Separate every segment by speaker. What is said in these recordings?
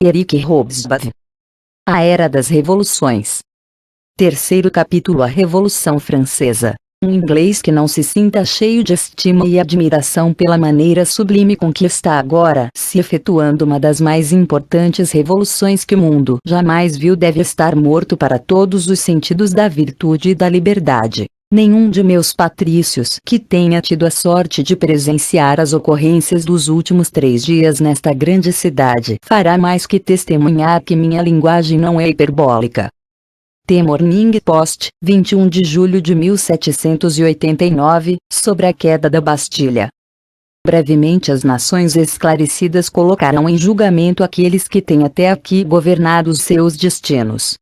Speaker 1: Eric Hobsbawm. A Era das Revoluções. Terceiro capítulo: A Revolução Francesa. Um inglês que não se sinta cheio de estima e admiração pela maneira sublime com que está agora se efetuando uma das mais importantes revoluções que o mundo jamais viu deve estar morto para todos os sentidos da virtude e da liberdade. Nenhum de meus patrícios que tenha tido a sorte de presenciar as ocorrências dos últimos 3 dias nesta grande cidade fará mais que testemunhar que minha linguagem não é hiperbólica. The Morning Post, 21 de julho de 1789, sobre a queda da Bastilha. Brevemente as nações esclarecidas colocarão em julgamento aqueles que têm até aqui governado os seus destinos.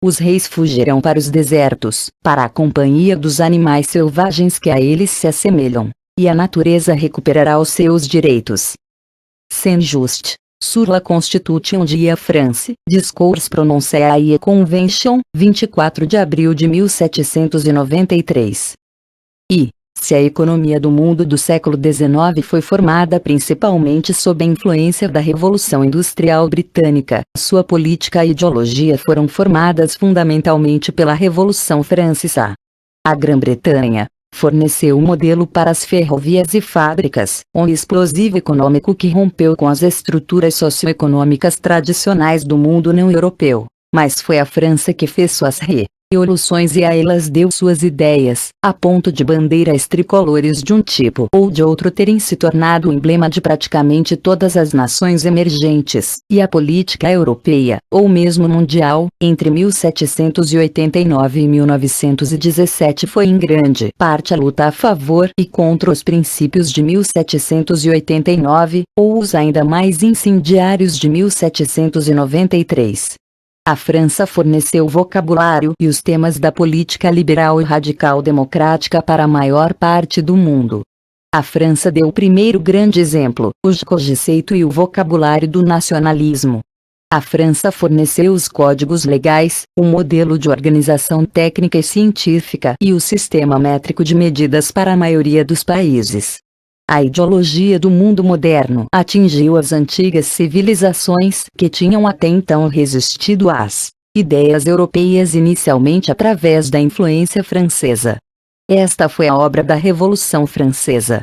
Speaker 1: Os reis fugirão para os desertos, para a companhia dos animais selvagens que a eles se assemelham, e a natureza recuperará os seus direitos. Saint-Just, sur la Constitution de France, Discours prononcé à la Convention, 24 de abril de 1793. Se a economia do mundo do século XIX foi formada principalmente sob a influência da Revolução Industrial Britânica, sua política e ideologia foram formadas fundamentalmente pela Revolução Francesa. A Grã-Bretanha forneceu o modelo para as ferrovias e fábricas, um explosivo econômico que rompeu com as estruturas socioeconômicas tradicionais do mundo não europeu. Mas foi a França que fez suas revoluções e a elas deu suas ideias, a ponto de bandeiras tricolores de um tipo ou de outro terem se tornado o emblema de praticamente todas as nações emergentes, e a política europeia, ou mesmo mundial, entre 1789 e 1917 foi em grande parte a luta a favor e contra os princípios de 1789, ou os ainda mais incendiários de 1793. A França forneceu o vocabulário e os temas da política liberal e radical democrática para a maior parte do mundo. A França deu o primeiro grande exemplo, o conceito e o vocabulário do nacionalismo. A França forneceu os códigos legais, o modelo de organização técnica e científica e o sistema métrico de medidas para a maioria dos países. A ideologia do mundo moderno atingiu as antigas civilizações que tinham até então resistido às ideias europeias inicialmente através da influência francesa. Esta foi a obra da Revolução Francesa.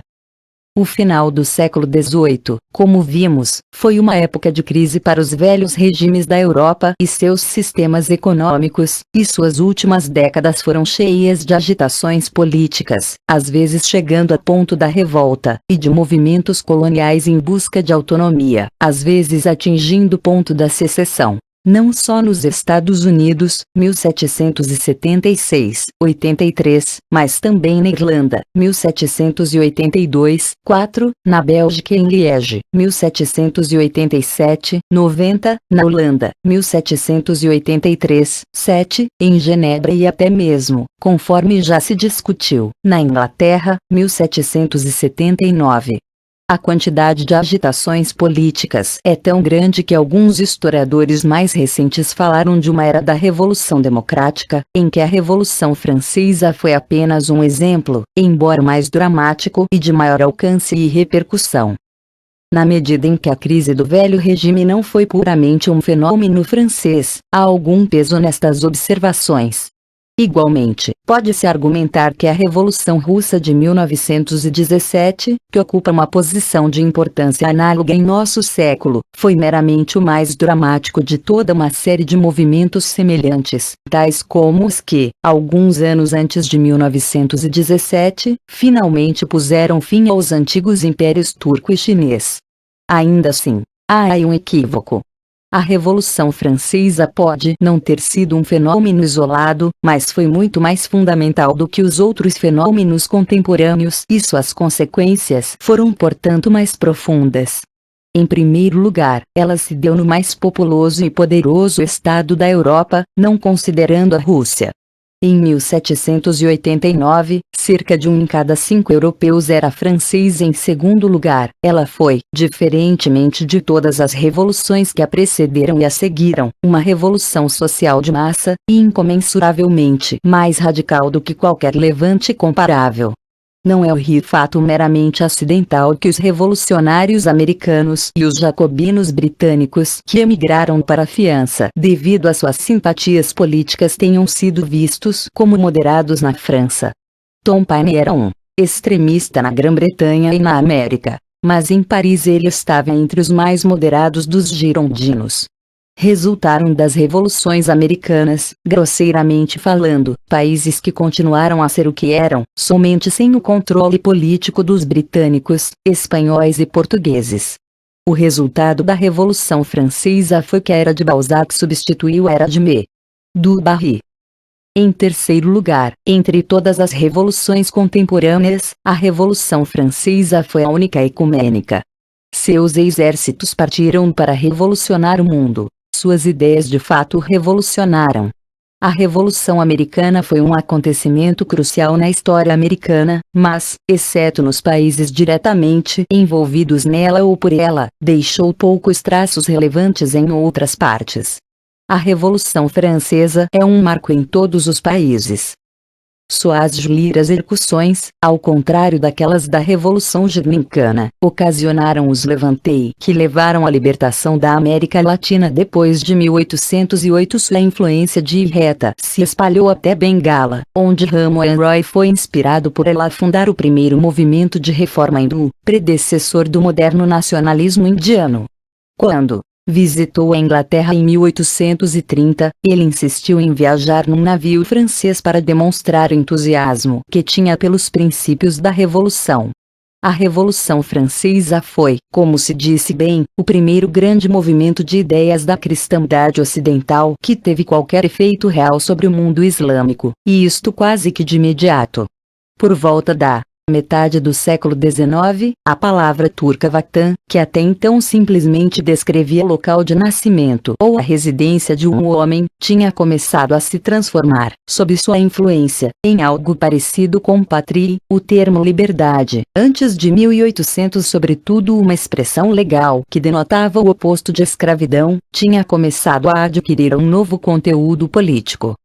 Speaker 1: O final do século XVIII, como vimos, foi uma época de crise para os velhos regimes da Europa e seus sistemas econômicos, e suas últimas décadas foram cheias de agitações políticas, às vezes chegando a ponto da revolta, e de movimentos coloniais em busca de autonomia, às vezes atingindo o ponto da secessão. Não só nos Estados Unidos, 1776, 83, mas também na Irlanda, 1782, 4, na Bélgica e em Liege, 1787, 90, na Holanda, 1783, 7, em Genebra e até mesmo, conforme já se discutiu, na Inglaterra, 1779. A quantidade de agitações políticas é tão grande que alguns historiadores mais recentes falaram de uma era da Revolução Democrática, em que a Revolução Francesa foi apenas um exemplo, embora mais dramático e de maior alcance e repercussão. Na medida em que a crise do velho regime não foi puramente um fenômeno francês, há algum peso nestas observações. Igualmente, pode-se argumentar que a Revolução Russa de 1917, que ocupa uma posição de importância análoga em nosso século, foi meramente o mais dramático de toda uma série de movimentos semelhantes, tais como os que, alguns anos antes de 1917, finalmente puseram fim aos antigos impérios turco e chinês. Ainda assim, há aí um equívoco. A Revolução Francesa pode não ter sido um fenômeno isolado, mas foi muito mais fundamental do que os outros fenômenos contemporâneos e suas consequências foram portanto mais profundas. Em primeiro lugar, ela se deu no mais populoso e poderoso estado da Europa, não considerando a Rússia. Em 1789, cerca de 1 em cada 5 europeus era francês. Em segundo lugar, ela foi, diferentemente de todas as revoluções que a precederam e a seguiram, uma revolução social de massa, e incomensuravelmente mais radical do que qualquer levante comparável. Não é o fato meramente acidental que os revolucionários americanos e os jacobinos britânicos que emigraram para a França devido às suas simpatias políticas tenham sido vistos como moderados na França. Tom Paine era um extremista na Grã-Bretanha e na América, mas em Paris ele estava entre os mais moderados dos girondinos. Resultaram das revoluções americanas, grosseiramente falando, países que continuaram a ser o que eram, somente sem o controle político dos britânicos, espanhóis e portugueses. O resultado da Revolução Francesa foi que a era de Balzac substituiu a era de du Barry. Em terceiro lugar, entre todas as revoluções contemporâneas, a Revolução Francesa foi a única ecumênica. Seus exércitos partiram para revolucionar o mundo. Suas ideias de fato revolucionaram. A Revolução Americana foi um acontecimento crucial na história americana, mas, exceto nos países diretamente envolvidos nela ou por ela, deixou poucos traços relevantes em outras partes. A Revolução Francesa é um marco em todos os países. Suas execuções, ao contrário daquelas da Revolução Germanicana, ocasionaram os levantei que levaram à libertação da América Latina depois de 1808. Sua influência direta se espalhou até Bengala, onde Ramon Roy foi inspirado por ela a fundar o primeiro movimento de reforma hindu, predecessor do moderno nacionalismo indiano. Quando visitou a Inglaterra em 1830, ele insistiu em viajar num navio francês para demonstrar o entusiasmo que tinha pelos princípios da Revolução. A Revolução Francesa foi, como se disse bem, o primeiro grande movimento de ideias da cristandade ocidental que teve qualquer efeito real sobre o mundo islâmico, e isto quase que de imediato. Por volta da metade do século XIX, a palavra turca vatan, que até então simplesmente descrevia o local de nascimento ou a residência de um homem, tinha começado a se transformar, sob sua influência, em algo parecido com patrie, o termo liberdade, antes de 1800 sobretudo uma expressão legal que denotava o oposto de escravidão, tinha começado a adquirir um novo conteúdo político.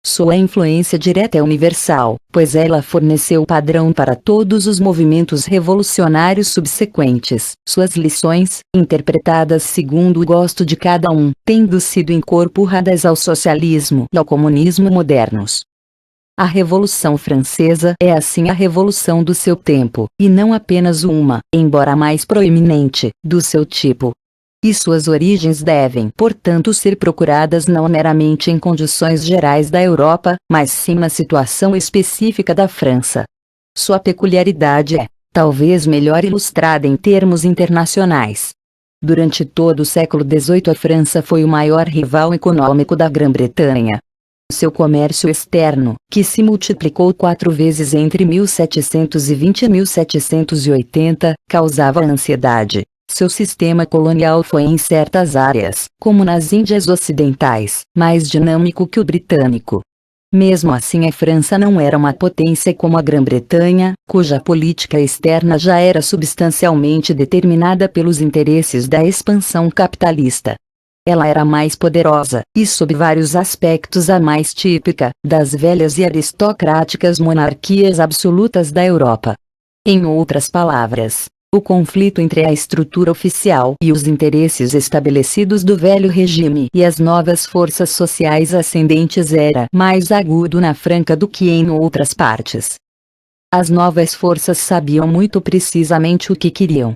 Speaker 1: Sua influência direta é universal, pois ela forneceu o padrão para todos os movimentos revolucionários subsequentes. Suas lições, interpretadas segundo o gosto de cada um, tendo sido incorporadas ao socialismo e ao comunismo modernos. A Revolução Francesa é assim a revolução do seu tempo, e não apenas uma, embora mais proeminente, do seu tipo. E suas origens devem, portanto, ser procuradas não meramente em condições gerais da Europa, mas sim na situação específica da França. Sua peculiaridade é, talvez melhor ilustrada em termos internacionais. Durante todo o século XVIII a França foi o maior rival econômico da Grã-Bretanha. Seu comércio externo, que se multiplicou 4 vezes entre 1720 e 1780, causava ansiedade. Seu sistema colonial foi em certas áreas, como nas Índias Ocidentais, mais dinâmico que o britânico. Mesmo assim a França não era uma potência como a Grã-Bretanha, cuja política externa já era substancialmente determinada pelos interesses da expansão capitalista. Ela era mais poderosa, e sob vários aspectos a mais típica, das velhas e aristocráticas monarquias absolutas da Europa. Em outras palavras, o conflito entre a estrutura oficial e os interesses estabelecidos do velho regime e as novas forças sociais ascendentes era mais agudo na França do que em outras partes. As novas forças sabiam muito precisamente o que queriam.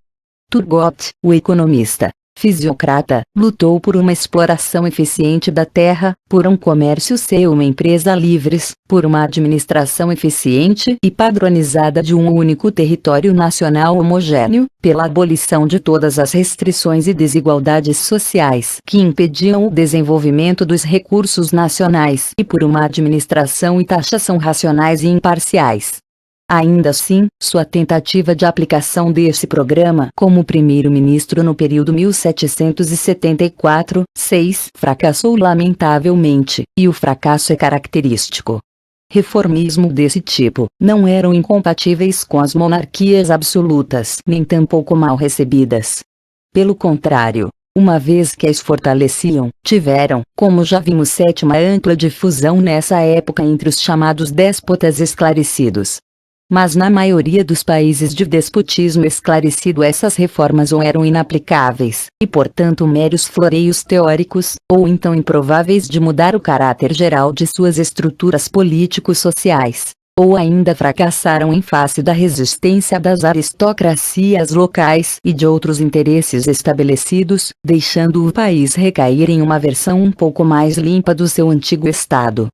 Speaker 1: Turgot, o economista, fisiocrata, lutou por uma exploração eficiente da terra, por um comércio e uma empresa livres, por uma administração eficiente e padronizada de um único território nacional homogêneo, pela abolição de todas as restrições e desigualdades sociais que impediam o desenvolvimento dos recursos nacionais e por uma administração e taxação racionais e imparciais. Ainda assim, sua tentativa de aplicação desse programa como primeiro-ministro no período 1774-6 fracassou lamentavelmente, e o fracasso é característico. Reformismo desse tipo não eram incompatíveis com as monarquias absolutas nem tampouco mal recebidas. Pelo contrário, uma vez que as fortaleciam, tiveram, como já vimos, uma ampla difusão nessa época entre os chamados déspotas esclarecidos. Mas na maioria dos países de despotismo esclarecido essas reformas ou eram inaplicáveis, e portanto meros floreios teóricos, ou então improváveis de mudar o caráter geral de suas estruturas político-sociais, ou ainda fracassaram em face da resistência das aristocracias locais e de outros interesses estabelecidos, deixando o país recair em uma versão um pouco mais limpa do seu antigo estado.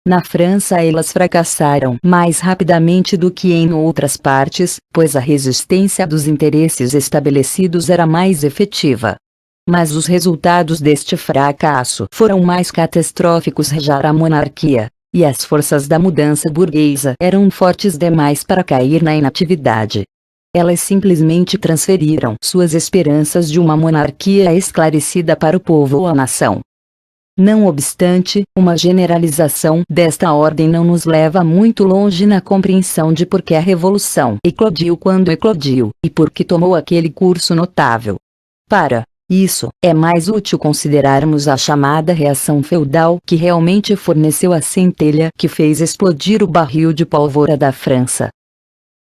Speaker 1: Na França elas fracassaram mais rapidamente do que em outras partes, pois a resistência dos interesses estabelecidos era mais efetiva. Mas os resultados deste fracasso foram mais catastróficos. Já a monarquia e as forças da mudança burguesa eram fortes demais para cair na inatividade. Elas simplesmente transferiram suas esperanças de uma monarquia esclarecida para o povo ou a nação. Não obstante, uma generalização desta ordem não nos leva muito longe na compreensão de por que a Revolução eclodiu quando eclodiu, e por que tomou aquele curso notável. Para isso, é mais útil considerarmos a chamada reação feudal que realmente forneceu a centelha que fez explodir o barril de pólvora da França.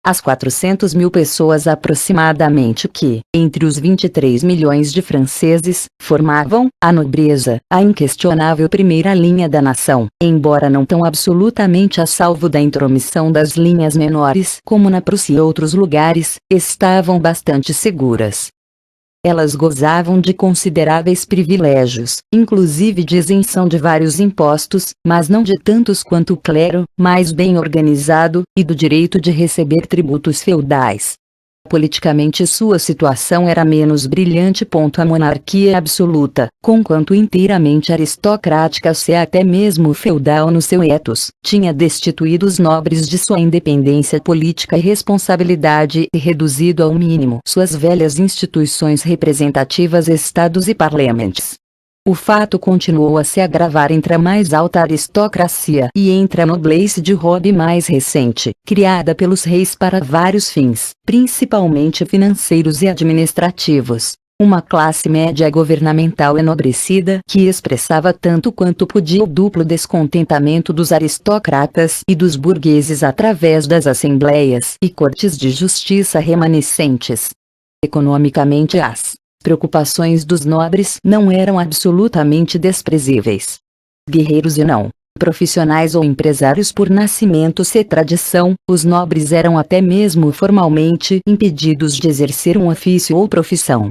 Speaker 1: As 400.000 pessoas aproximadamente que, entre os 23 milhões de franceses, formavam a nobreza, a inquestionável primeira linha da nação, embora não tão absolutamente a salvo da intromissão das linhas menores como na Prússia e outros lugares, estavam bastante seguras. Elas gozavam de consideráveis privilégios, inclusive de isenção de vários impostos, mas não de tantos quanto o clero, mais bem organizado, e do direito de receber tributos feudais. Politicamente sua situação era menos brilhante. A monarquia absoluta, conquanto inteiramente aristocrática se até mesmo feudal no seu ethos, tinha destituído os nobres de sua independência política e responsabilidade e reduzido ao mínimo suas velhas instituições representativas, estados e parlamentos. O fato continuou a se agravar entre a mais alta aristocracia e entre a noblesse de robe mais recente, criada pelos reis para vários fins, principalmente financeiros e administrativos. Uma classe média governamental enobrecida que expressava tanto quanto podia o duplo descontentamento dos aristocratas e dos burgueses através das assembleias e cortes de justiça remanescentes. Economicamente as preocupações dos nobres não eram absolutamente desprezíveis. Guerreiros e não profissionais ou empresários por nascimento e tradição, os nobres eram até mesmo formalmente impedidos de exercer um ofício ou profissão.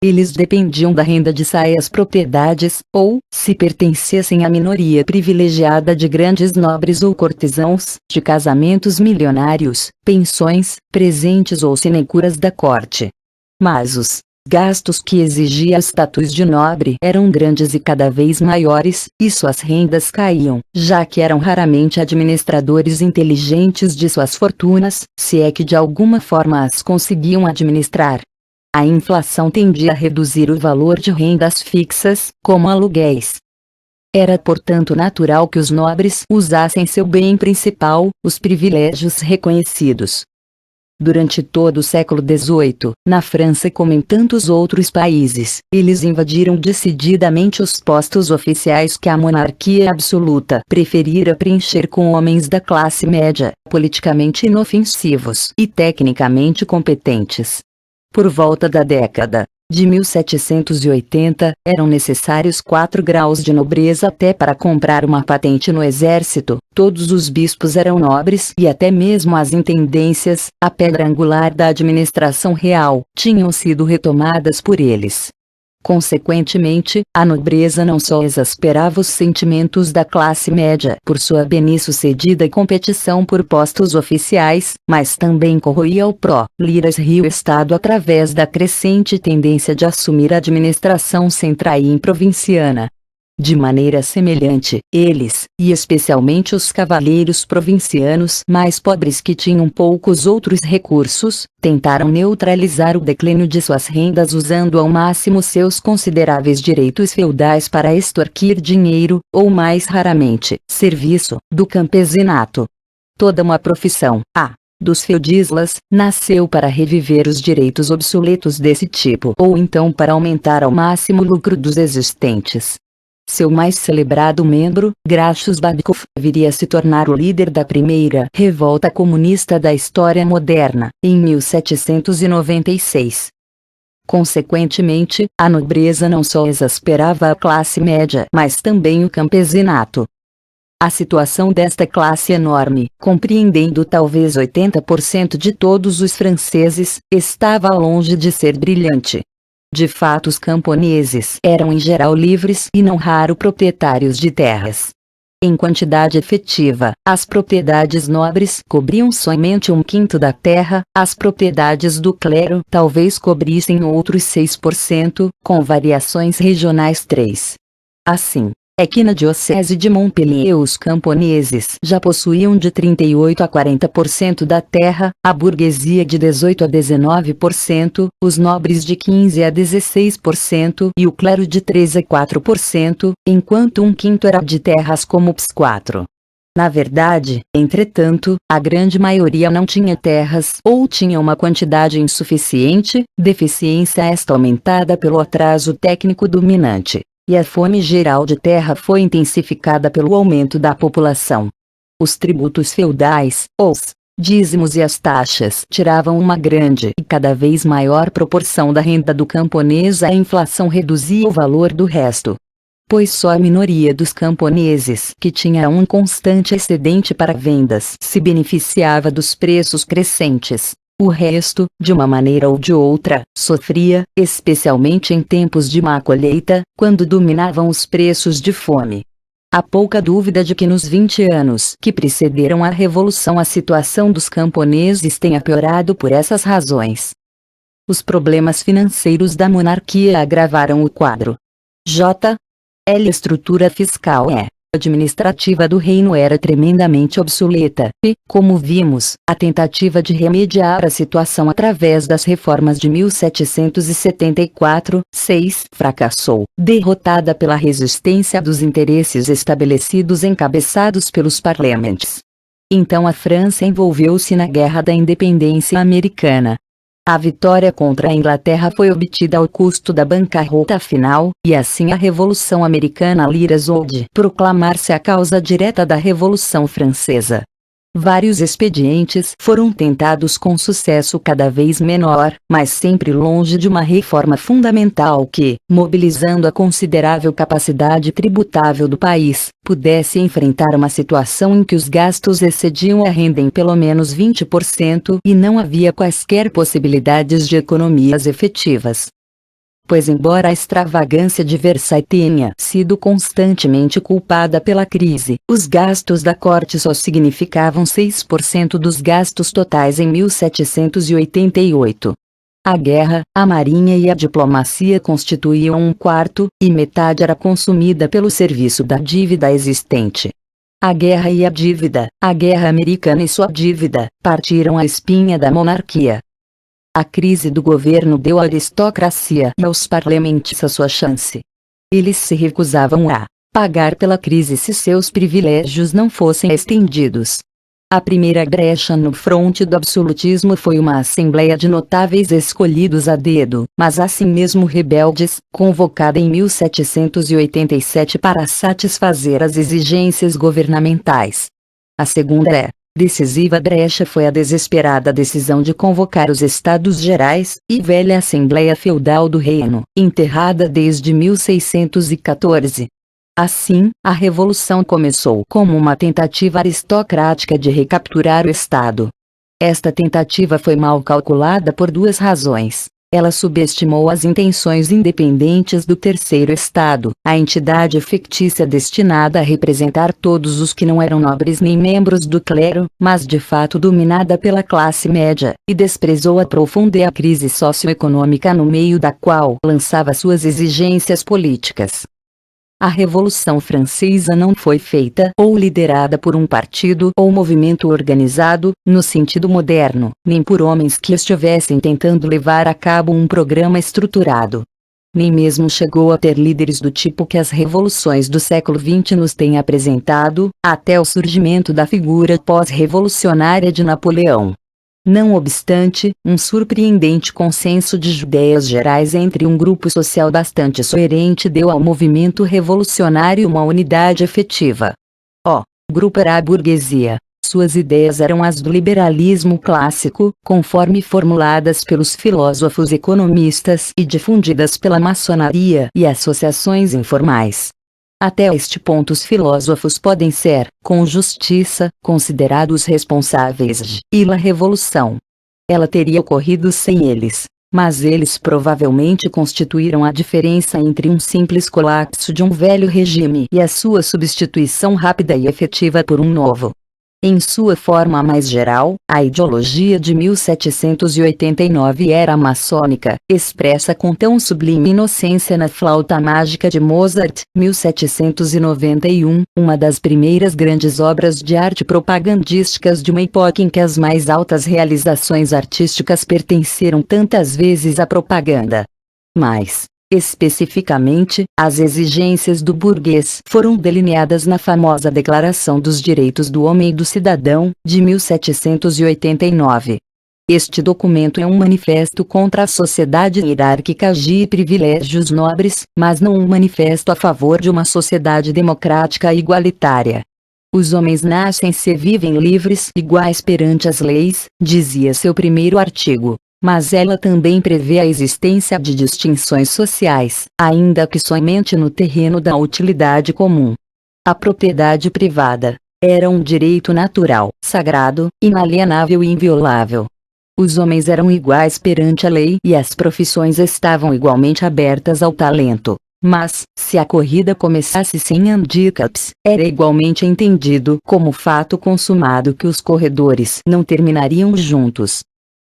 Speaker 1: Eles dependiam da renda de suas propriedades, ou, se pertencessem à minoria privilegiada de grandes nobres ou cortesãos, de casamentos milionários, pensões, presentes ou sinecuras da corte. Mas os gastos que exigia status de nobre eram grandes e cada vez maiores, e suas rendas caíam, já que eram raramente administradores inteligentes de suas fortunas, se é que de alguma forma as conseguiam administrar. A inflação tendia a reduzir o valor de rendas fixas, como aluguéis. Era portanto natural que os nobres usassem seu bem principal, os privilégios reconhecidos. Durante todo o século XVIII, na França como em tantos outros países, eles invadiram decididamente os postos oficiais que a monarquia absoluta preferira preencher com homens da classe média, politicamente inofensivos e tecnicamente competentes. Por volta da década de 1780, eram necessários 4 graus de nobreza até para comprar uma patente no exército. Todos os bispos eram nobres e até mesmo as intendências, a pedra angular da administração real, tinham sido retomadas por eles. Consequentemente, a nobreza não só exasperava os sentimentos da classe média por sua bem-sucedida competição por postos oficiais, mas também corroía o pró-liras-rio Estado através da crescente tendência de assumir a administração central e provinciana. De maneira semelhante, eles, e especialmente os cavaleiros provincianos mais pobres que tinham poucos outros recursos, tentaram neutralizar o declínio de suas rendas usando ao máximo seus consideráveis direitos feudais para extorquir dinheiro, ou mais raramente, serviço, do campesinato. Toda uma profissão, dos feudislas, nasceu para reviver os direitos obsoletos desse tipo ou então para aumentar ao máximo o lucro dos existentes. Seu mais celebrado membro, Gracius Babikov, viria a se tornar o líder da primeira revolta comunista da história moderna, em 1796. Consequentemente, a nobreza não só exasperava a classe média, mas também o campesinato. A situação desta classe enorme, compreendendo talvez 80% de todos os franceses, estava longe de ser brilhante. De fato, os camponeses eram em geral livres e não raro proprietários de terras. Em quantidade efetiva, as propriedades nobres cobriam somente 1/5 da terra, as propriedades do clero talvez cobrissem outros 6%, com variações regionais 3%. Assim, é que na diocese de Montpellier os camponeses já possuíam de 38% a 40% da terra, a burguesia de 18% a 19%, os nobres de 15% a 16% e o clero de 3% a 4%, enquanto 1/5 era de terras como os 4%. Na verdade, entretanto, a grande maioria não tinha terras ou tinha uma quantidade insuficiente, deficiência esta aumentada pelo atraso técnico dominante. E a fome geral de terra foi intensificada pelo aumento da população. Os tributos feudais, os dízimos e as taxas tiravam uma grande e cada vez maior proporção da renda do camponês. A inflação reduzia o valor do resto, pois só a minoria dos camponeses que tinha um constante excedente para vendas se beneficiava dos preços crescentes. O resto, de uma maneira ou de outra, sofria, especialmente em tempos de má colheita, quando dominavam os preços de fome. Há pouca dúvida de que nos 20 anos que precederam a Revolução a situação dos camponeses tenha piorado por essas razões. Os problemas financeiros da monarquia agravaram o quadro. J. L. Estrutura fiscal e administrativa do reino era tremendamente obsoleta, e, como vimos, a tentativa de remediar a situação através das reformas de 1774-6 fracassou, derrotada pela resistência dos interesses estabelecidos encabeçados pelos parlamentes. Então a França envolveu-se na Guerra da Independência Americana. A vitória contra a Inglaterra foi obtida ao custo da bancarrota final, e assim a Revolução Americana liderou de proclamar-se a causa direta da Revolução Francesa. Vários expedientes foram tentados com sucesso cada vez menor, mas sempre longe de uma reforma fundamental que, mobilizando a considerável capacidade tributável do país, pudesse enfrentar uma situação em que os gastos excediam a renda em pelo menos 20% e não havia quaisquer possibilidades de economias efetivas. Pois embora a extravagância de Versailles tenha sido constantemente culpada pela crise, os gastos da corte só significavam 6% dos gastos totais em 1788. A guerra, a marinha e a diplomacia constituíam 1/4, e metade era consumida pelo serviço da dívida existente. A guerra e a dívida, a guerra americana e sua dívida, partiram a espinha da monarquia. A crise do governo deu à aristocracia e aos parlamentos a sua chance. Eles se recusavam a pagar pela crise se seus privilégios não fossem estendidos. A primeira brecha no fronte do absolutismo foi uma assembleia de notáveis escolhidos a dedo, mas assim mesmo rebeldes, convocada em 1787 para satisfazer as exigências governamentais. A segunda decisiva brecha foi a desesperada decisão de convocar os Estados Gerais, e velha Assembleia Feudal do Reino, enterrada desde 1614. Assim, a Revolução começou como uma tentativa aristocrática de recapturar o Estado. Esta tentativa foi mal calculada por duas razões. Ela subestimou as intenções independentes do Terceiro Estado, a entidade fictícia destinada a representar todos os que não eram nobres nem membros do clero, mas de fato dominada pela classe média, e desprezou a profunda e a crise socioeconômica no meio da qual lançava suas exigências políticas. A Revolução Francesa não foi feita ou liderada por um partido ou movimento organizado, no sentido moderno, nem por homens que estivessem tentando levar a cabo um programa estruturado. Nem mesmo chegou a ter líderes do tipo que as revoluções do século XX nos têm apresentado, até o surgimento da figura pós-revolucionária de Napoleão. Não obstante, um surpreendente consenso de ideias gerais entre um grupo social bastante coerente deu ao movimento revolucionário uma unidade efetiva. O grupo era a burguesia. Suas ideias eram as do liberalismo clássico, conforme formuladas pelos filósofos economistas e difundidas pela maçonaria e associações informais. Até este ponto os filósofos podem ser, com justiça, considerados responsáveis pela revolução. Ela teria ocorrido sem eles, mas eles provavelmente constituíram a diferença entre um simples colapso de um velho regime e a sua substituição rápida e efetiva por um novo. Em sua forma mais geral, a ideologia de 1789 era maçônica, expressa com tão sublime inocência na Flauta Mágica de Mozart, 1791, uma das primeiras grandes obras de arte propagandísticas de uma época em que as mais altas realizações artísticas pertenceram tantas vezes à propaganda. Mas, especificamente, as exigências do burguês foram delineadas na famosa Declaração dos Direitos do Homem e do Cidadão, de 1789. Este documento é um manifesto contra a sociedade hierárquica de privilégios nobres, mas não um manifesto a favor de uma sociedade democrática e igualitária. Os homens nascem-se e vivem livres, iguais perante as leis, dizia seu primeiro artigo. Mas ela também prevê a existência de distinções sociais, ainda que somente no terreno da utilidade comum. A propriedade privada era um direito natural, sagrado, inalienável e inviolável. Os homens eram iguais perante a lei e as profissões estavam igualmente abertas ao talento. Mas, se a corrida começasse sem handicaps, era igualmente entendido como fato consumado que os corredores não terminariam juntos.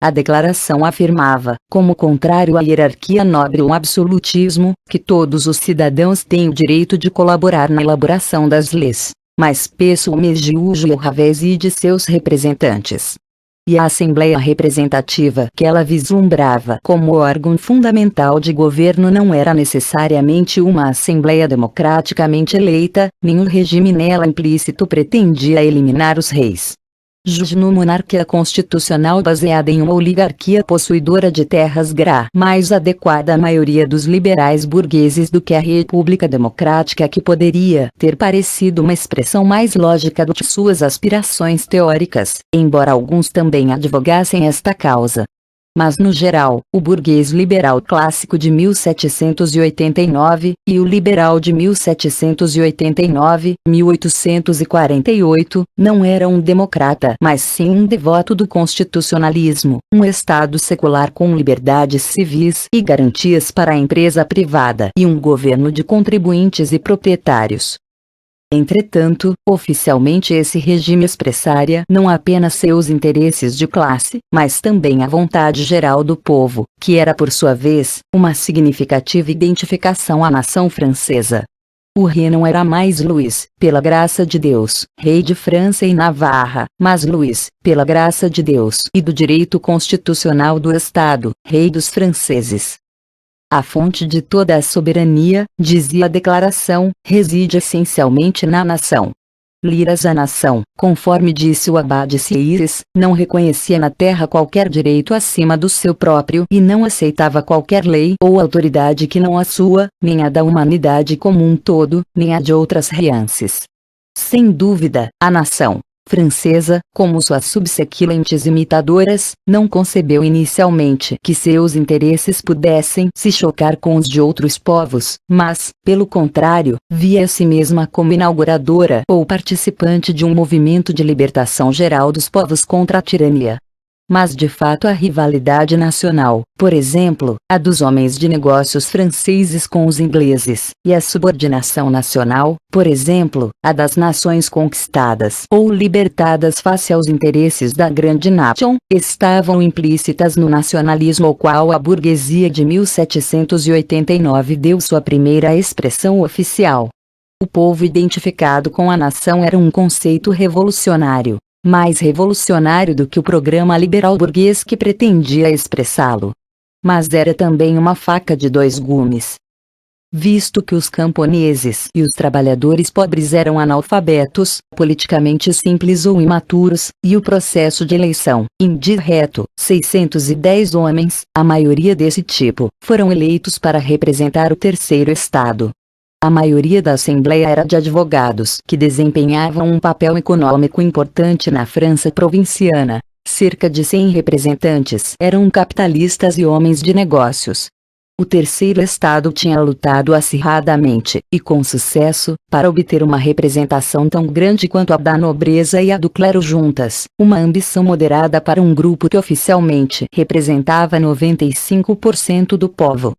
Speaker 1: A declaração afirmava, como contrário à hierarquia nobre ou absolutismo, que todos os cidadãos têm o direito de colaborar na elaboração das leis, mas pessoalmente jujo e ravés e de seus representantes. E a Assembleia Representativa que ela vislumbrava como órgão fundamental de governo não era necessariamente uma Assembleia democraticamente eleita, nem o regime nela implícito pretendia eliminar os reis. Justo monarquia constitucional baseada em uma oligarquia possuidora de terras mais adequada à maioria dos liberais burgueses do que a república democrática que poderia ter parecido uma expressão mais lógica de suas aspirações teóricas, embora alguns também advogassem esta causa. Mas no geral, o burguês liberal clássico de 1789, e o liberal de 1789-1848, não era um democrata, mas sim um devoto do constitucionalismo, um Estado secular com liberdades civis e garantias para a empresa privada e um governo de contribuintes e proprietários. Entretanto, oficialmente esse regime expressaria não apenas seus interesses de classe, mas também a vontade geral do povo, que era por sua vez, uma significativa identificação à nação francesa. O rei não era mais Luís, pela graça de Deus, rei de França e Navarra, mas Luís, pela graça de Deus e do direito constitucional do Estado, rei dos franceses. A fonte de toda a soberania, dizia a declaração, reside essencialmente na nação. Liras a nação, conforme disse o abade Sieyès, não reconhecia na terra qualquer direito acima do seu próprio e não aceitava qualquer lei ou autoridade que não a sua, nem a da humanidade como um todo, nem a de outras reances. Sem dúvida, a nação francesa, como suas subsequentes imitadoras, não concebeu inicialmente que seus interesses pudessem se chocar com os de outros povos, mas, pelo contrário, via a si mesma como inauguradora ou participante de um movimento de libertação geral dos povos contra a tirania. Mas de fato a rivalidade nacional, por exemplo, a dos homens de negócios franceses com os ingleses, e a subordinação nacional, por exemplo, a das nações conquistadas ou libertadas face aos interesses da grande nação, estavam implícitas no nacionalismo ao qual a burguesia de 1789 deu sua primeira expressão oficial. O povo identificado com a nação era um conceito revolucionário. Mais revolucionário do que o programa liberal burguês que pretendia expressá-lo. Mas era também uma faca de dois gumes. visto que os camponeses e os trabalhadores pobres eram analfabetos, politicamente simples ou imaturos, e o processo de eleição, indireto, 610 homens, a maioria desse tipo, foram eleitos para representar o terceiro estado. A maioria da Assembleia era de advogados que desempenhavam um papel econômico importante na França provinciana. Cerca de 100 representantes eram capitalistas e homens de negócios. O terceiro estado tinha lutado acirradamente, e com sucesso, para obter uma representação tão grande quanto a da nobreza e a do clero juntas, uma ambição moderada para um grupo que oficialmente representava 95% do povo.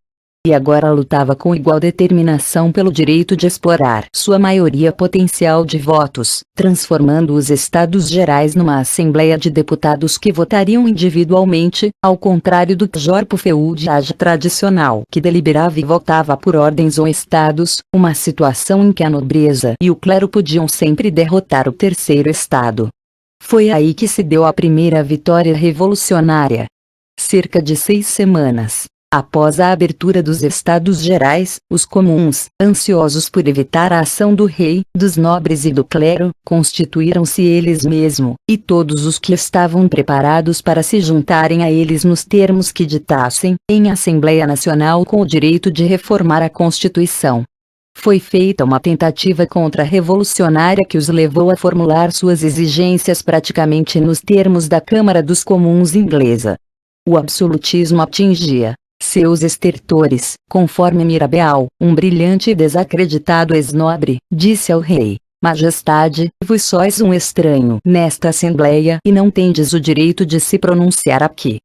Speaker 1: E agora lutava com igual determinação pelo direito de explorar sua maioria potencial de votos, transformando os Estados Gerais numa assembleia de deputados que votariam individualmente, ao contrário do corpo feudal tradicional que deliberava e votava por ordens ou estados, uma situação em que a nobreza e o clero podiam sempre derrotar o terceiro estado. Foi aí que se deu a primeira vitória revolucionária. Cerca de 6 semanas após a abertura dos Estados Gerais, os comuns, ansiosos por evitar a ação do rei, dos nobres e do clero, constituíram-se eles mesmos, e todos os que estavam preparados para se juntarem a eles nos termos que ditassem, em Assembleia Nacional com o direito de reformar a Constituição. Foi feita uma tentativa contra-revolucionária que os levou a formular suas exigências praticamente nos termos da Câmara dos Comuns inglesa. O absolutismo atingia seus estertores, conforme Mirabeau, um brilhante e desacreditado ex-nobre, disse ao rei: Majestade, vós sois um estranho nesta Assembleia e não tendes o direito de se pronunciar aqui.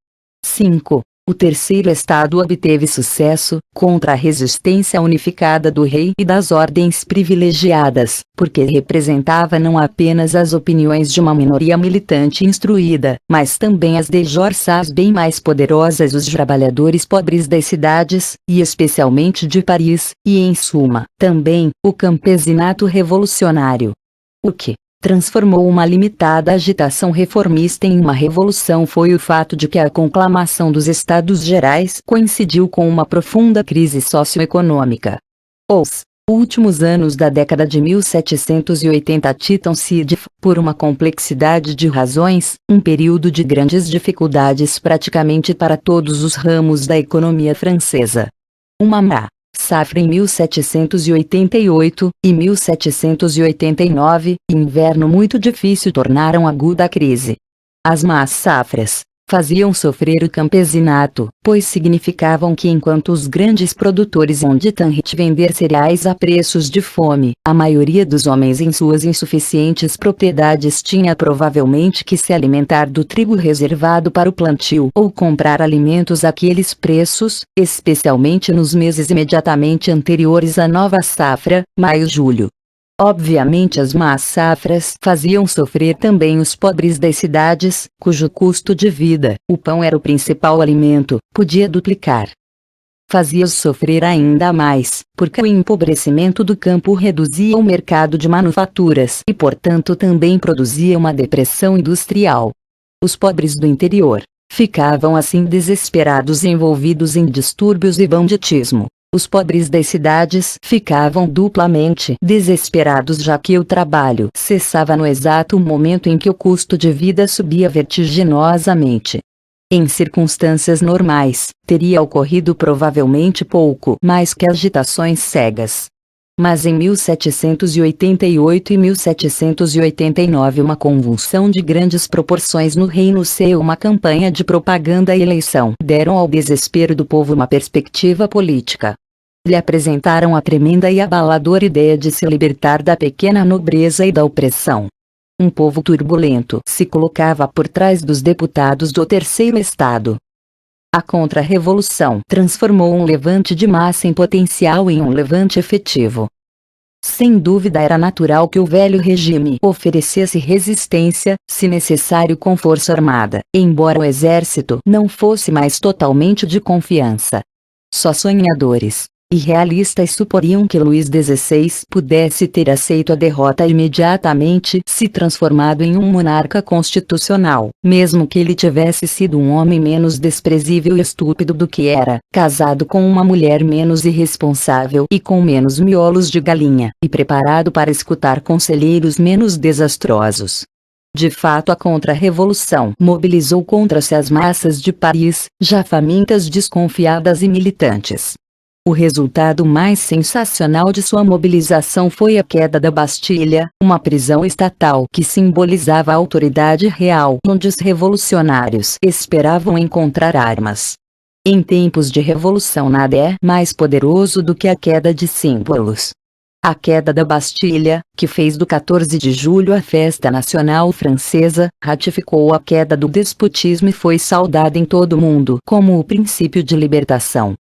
Speaker 1: 5. O terceiro estado obteve sucesso, contra a resistência unificada do rei e das ordens privilegiadas, porque representava não apenas as opiniões de uma minoria militante instruída, mas também as de forças bem mais poderosas, os trabalhadores pobres das cidades, e especialmente de Paris, e em suma, também, o campesinato revolucionário. O que transformou uma limitada agitação reformista em uma revolução foi o fato de que a conclamação dos Estados Gerais coincidiu com uma profunda crise socioeconômica. Os últimos anos da década de 1780 titam-se de, por uma complexidade de razões, um período de grandes dificuldades praticamente para todos os ramos da economia francesa. Uma má safra em 1788 e 1789, inverno muito difícil tornaram aguda a crise. As más safras faziam sofrer o campesinato, pois significavam que enquanto os grandes produtores iam de vender cereais a preços de fome, a maioria dos homens em suas insuficientes propriedades tinha provavelmente que se alimentar do trigo reservado para o plantio ou comprar alimentos àqueles preços, especialmente nos meses imediatamente anteriores à nova safra, maio-julho. Obviamente as más safras faziam sofrer também os pobres das cidades, cujo custo de vida, o pão era o principal alimento, podia duplicar. Fazia-os sofrer ainda mais, porque o empobrecimento do campo reduzia o mercado de manufaturas e portanto também produzia uma depressão industrial. Os pobres do interior ficavam assim desesperados envolvidos em distúrbios e banditismo. Os pobres das cidades ficavam duplamente desesperados já que o trabalho cessava no exato momento em que o custo de vida subia vertiginosamente. Em circunstâncias normais, teria ocorrido provavelmente pouco mais que agitações cegas. Mas em 1788 e 1789 uma convulsão de grandes proporções no reino e uma campanha de propaganda e eleição deram ao desespero do povo uma perspectiva política. Lhe apresentaram a tremenda e abaladora ideia de se libertar da pequena nobreza e da opressão. Um povo turbulento se colocava por trás dos deputados do terceiro estado. A contra-revolução transformou um levante de massa em potencial em um levante efetivo. Sem dúvida era natural que o velho regime oferecesse resistência, se necessário com força armada, embora o exército não fosse mais totalmente de confiança. Só sonhadores Irrealistas suporiam que Luís XVI pudesse ter aceito a derrota e imediatamente se transformado em um monarca constitucional, mesmo que ele tivesse sido um homem menos desprezível e estúpido do que era, casado com uma mulher menos irresponsável e com menos miolos de galinha, e preparado para escutar conselheiros menos desastrosos. De fato, a contra-revolução mobilizou contra-se as massas de Paris, já famintas, desconfiadas e militantes. O resultado mais sensacional de sua mobilização foi a queda da Bastilha, uma prisão estatal que simbolizava a autoridade real onde os revolucionários esperavam encontrar armas. Em tempos de revolução nada é mais poderoso do que a queda de símbolos. A queda da Bastilha, que fez do 14 de julho a festa nacional francesa, ratificou a queda do despotismo e foi saudada em todo o mundo como o princípio de libertação.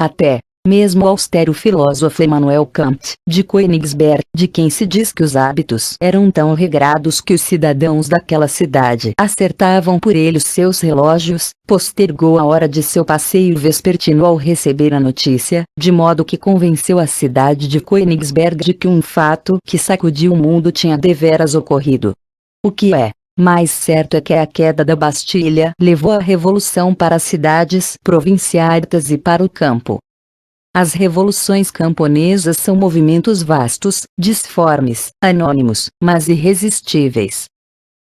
Speaker 1: Até mesmo o austero filósofo Immanuel Kant, de Königsberg, de quem se diz que os hábitos eram tão regrados que os cidadãos daquela cidade acertavam por ele os seus relógios, postergou a hora de seu passeio vespertino ao receber a notícia, de modo que convenceu a cidade de Königsberg de que um fato que sacudiu o mundo tinha deveras ocorrido. O que é mais certo é que a queda da Bastilha levou a revolução para as cidades provinciais e para o campo. As revoluções camponesas são movimentos vastos, disformes, anônimos, mas irresistíveis.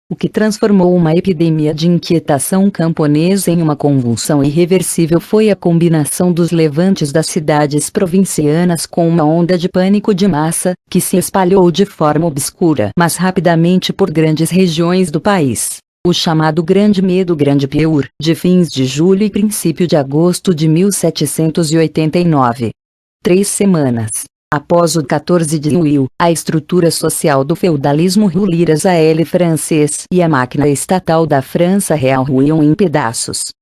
Speaker 1: O que transformou uma epidemia de inquietação camponesa em uma convulsão irreversível foi a combinação dos levantes das cidades provincianas com uma onda de pânico de massa, que se espalhou de forma obscura mas rapidamente por grandes regiões do país. O chamado Grande Medo, Grande Peur, de fins de julho e princípio de agosto de 1789. 3 semanas após o 14 de julho, a estrutura social do feudalismo ruliras-a-l francês e a máquina estatal da França Real ruíam em pedaços.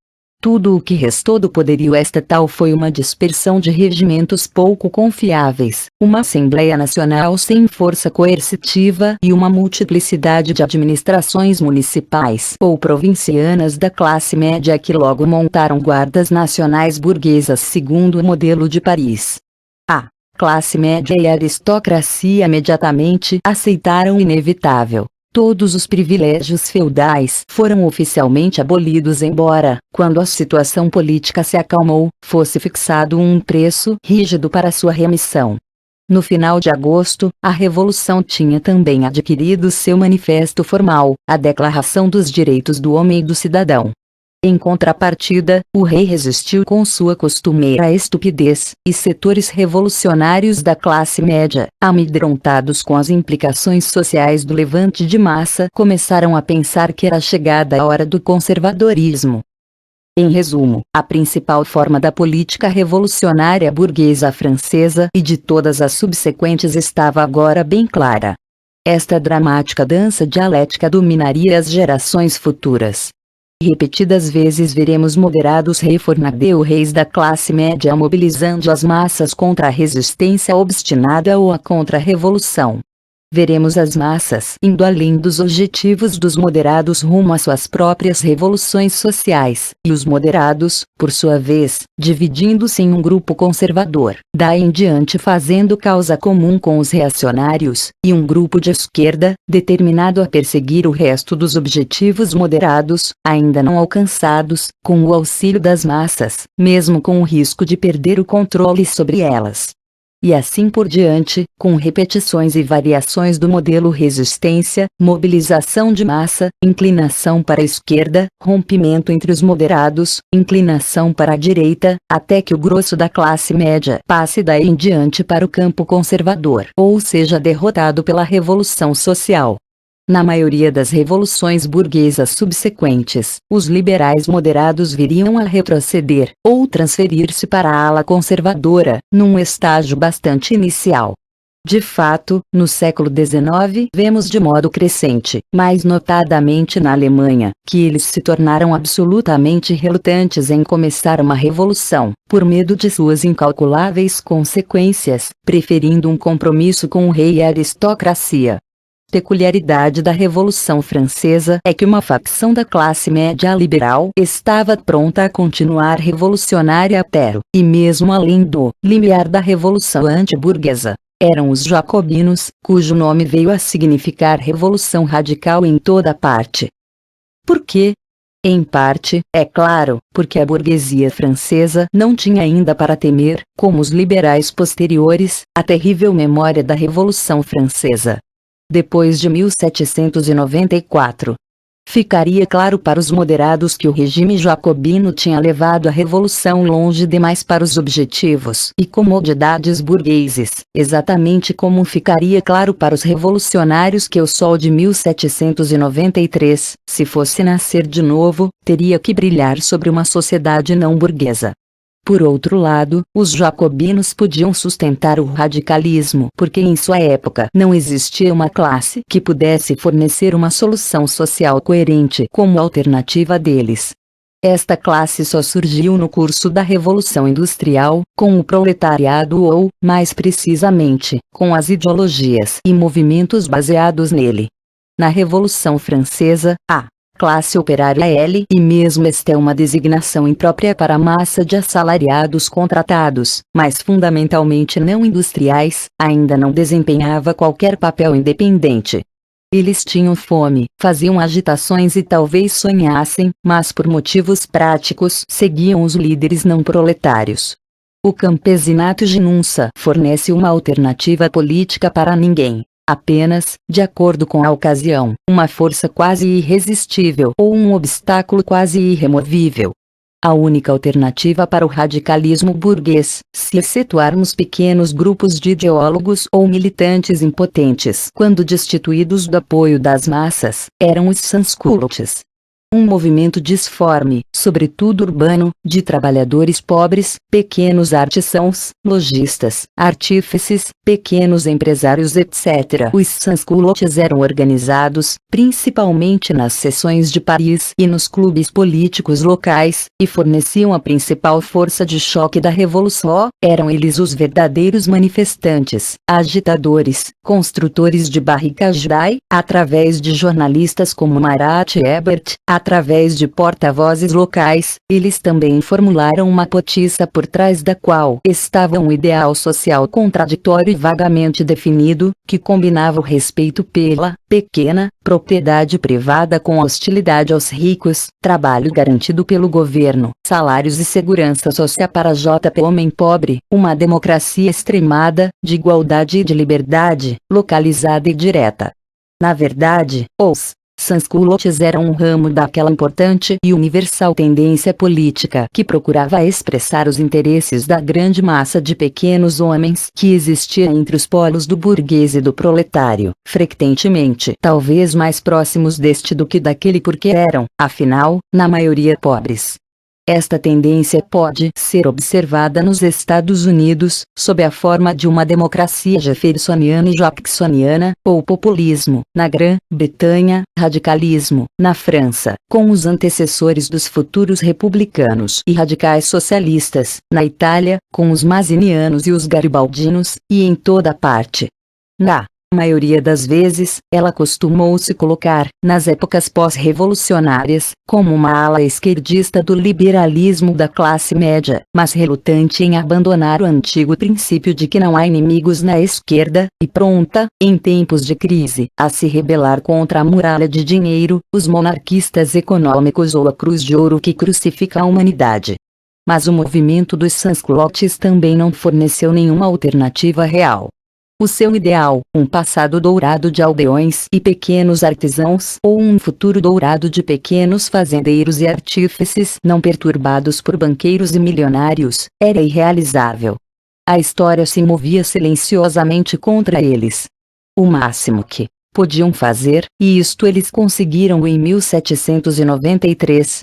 Speaker 1: Tudo o que restou do poderio estatal foi uma dispersão de regimentos pouco confiáveis, uma Assembleia Nacional sem força coercitiva e uma multiplicidade de administrações municipais ou provincianas da classe média que logo montaram guardas nacionais burguesas segundo o modelo de Paris. A classe média e a aristocracia imediatamente aceitaram o inevitável. Todos os privilégios feudais foram oficialmente abolidos, embora, quando a situação política se acalmou, fosse fixado um preço rígido para sua remissão. No final de agosto, a Revolução tinha também adquirido seu manifesto formal, a Declaração dos Direitos do Homem e do Cidadão. Em contrapartida, o rei resistiu com sua costumeira estupidez, e setores revolucionários da classe média, amedrontados com as implicações sociais do levante de massa, começaram a pensar que era chegada a hora do conservadorismo. Em resumo, a principal forma da política revolucionária burguesa francesa e de todas as subsequentes estava agora bem clara. Esta dramática dança dialética dominaria as gerações futuras. Repetidas vezes veremos moderados reformadeu-reis da classe média mobilizando as massas contra a resistência obstinada ou a contra-revolução. Veremos as massas indo além dos objetivos dos moderados rumo às suas próprias revoluções sociais, e os moderados, por sua vez, dividindo-se em um grupo conservador, daí em diante fazendo causa comum com os reacionários, e um grupo de esquerda, determinado a perseguir o resto dos objetivos moderados, ainda não alcançados, com o auxílio das massas, mesmo com o risco de perder o controle sobre elas. E assim por diante, com repetições e variações do modelo resistência, mobilização de massa, inclinação para a esquerda, rompimento entre os moderados, inclinação para a direita, até que o grosso da classe média passe daí em diante para o campo conservador, ou seja derrotado pela Revolução Social. Na maioria das revoluções burguesas subsequentes, os liberais moderados viriam a retroceder, ou transferir-se para a ala conservadora, num estágio bastante inicial. De fato, no século XIX vemos de modo crescente, mais notadamente na Alemanha, que eles se tornaram absolutamente relutantes em começar uma revolução, por medo de suas incalculáveis consequências, preferindo um compromisso com o rei e a aristocracia. peculiaridade da Revolução Francesa é que uma facção da classe média liberal estava pronta a continuar revolucionária até o, e mesmo além do, limiar da Revolução antiburguesa. Eram os jacobinos, cujo nome veio a significar revolução radical em toda parte. Por quê? Em parte, é claro, porque a burguesia francesa não tinha ainda para temer, como os liberais posteriores, a terrível memória da Revolução Francesa. Depois de 1794, ficaria claro para os moderados que o regime jacobino tinha levado a revolução longe demais para os objetivos e comodidades burgueses, exatamente como ficaria claro para os revolucionários que o sol de 1793, se fosse nascer de novo, teria que brilhar sobre uma sociedade não burguesa. Por outro lado, os jacobinos podiam sustentar o radicalismo porque em sua época não existia uma classe que pudesse fornecer uma solução social coerente como alternativa deles. Esta classe só surgiu no curso da Revolução Industrial, com o proletariado ou, mais precisamente, com as ideologias e movimentos baseados nele. Na Revolução Francesa, a classe operária L, e mesmo esta é uma designação imprópria para a massa de assalariados contratados, mas fundamentalmente não industriais, ainda não desempenhava qualquer papel independente. Eles tinham fome, faziam agitações e talvez sonhassem, mas por motivos práticos seguiam os líderes não proletários. O campesinato ginunça fornece uma alternativa política para ninguém. Apenas, de acordo com a ocasião, uma força quase irresistível ou um obstáculo quase irremovível. A única alternativa para o radicalismo burguês, se excetuarmos pequenos grupos de ideólogos ou militantes impotentes quando destituídos do apoio das massas, eram os sans-culottes. Um movimento disforme, sobretudo urbano, de trabalhadores pobres, pequenos artesãos, lojistas, artífices, pequenos empresários etc. Os sans-culottes eram organizados, principalmente nas seções de Paris e nos clubes políticos locais, e forneciam a principal força de choque da revolução. Eram eles os verdadeiros manifestantes, agitadores, construtores de barricades, através de jornalistas como Marat e Hebert, através de porta-vozes locais, eles também formularam uma potiça por trás da qual estava um ideal social contraditório e vagamente definido, que combinava o respeito pela pequena propriedade privada com hostilidade aos ricos, trabalho garantido pelo governo, salários e segurança social para JP homem pobre, uma democracia extremada, de igualdade e de liberdade, localizada e direta. Na verdade, os sans-culottes eram um ramo daquela importante e universal tendência política que procurava expressar os interesses da grande massa de pequenos homens que existia entre os polos do burguês e do proletário, frequentemente talvez mais próximos deste do que daquele porque eram, afinal, na maioria pobres. Esta tendência pode ser observada nos Estados Unidos, sob a forma de uma democracia jeffersoniana e jacksoniana, ou populismo, na Grã-Bretanha, radicalismo, na França, com os antecessores dos futuros republicanos e radicais socialistas, na Itália, com os mazinianos e os garibaldinos, e em toda parte. Na maioria das vezes, ela costumou se colocar, nas épocas pós-revolucionárias, como uma ala esquerdista do liberalismo da classe média, mas relutante em abandonar o antigo princípio de que não há inimigos na esquerda, e pronta, em tempos de crise, a se rebelar contra a muralha de dinheiro, os monarquistas econômicos ou a cruz de ouro que crucifica a humanidade. Mas o movimento dos sans-culottes também não forneceu nenhuma alternativa real. O seu ideal, um passado dourado de aldeões e pequenos artesãos ou um futuro dourado de pequenos fazendeiros e artífices não perturbados por banqueiros e milionários, era irrealizável. A história se movia silenciosamente contra eles. O máximo que podiam fazer, e isto eles conseguiram em 1793,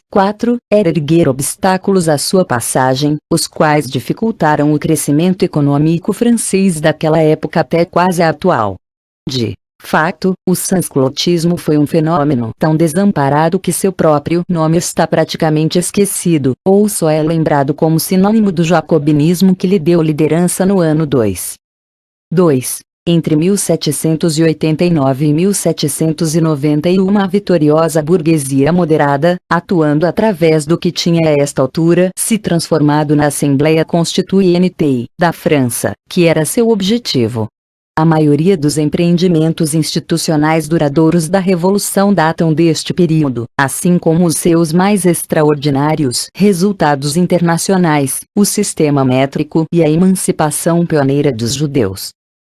Speaker 1: era erguer obstáculos à sua passagem, os quais dificultaram o crescimento econômico francês daquela época até quase a atual. De fato, o sans-culottismo foi um fenômeno tão desamparado que seu próprio nome está praticamente esquecido, ou só é lembrado como sinônimo do jacobinismo que lhe deu liderança no ano 2. Entre 1789 e 1791 a vitoriosa burguesia moderada, atuando através do que tinha a esta altura se transformado na Assembleia Constituinte da França, que era seu objetivo. A maioria dos empreendimentos institucionais duradouros da Revolução datam deste período, assim como os seus mais extraordinários resultados internacionais, o sistema métrico e a emancipação pioneira dos judeus.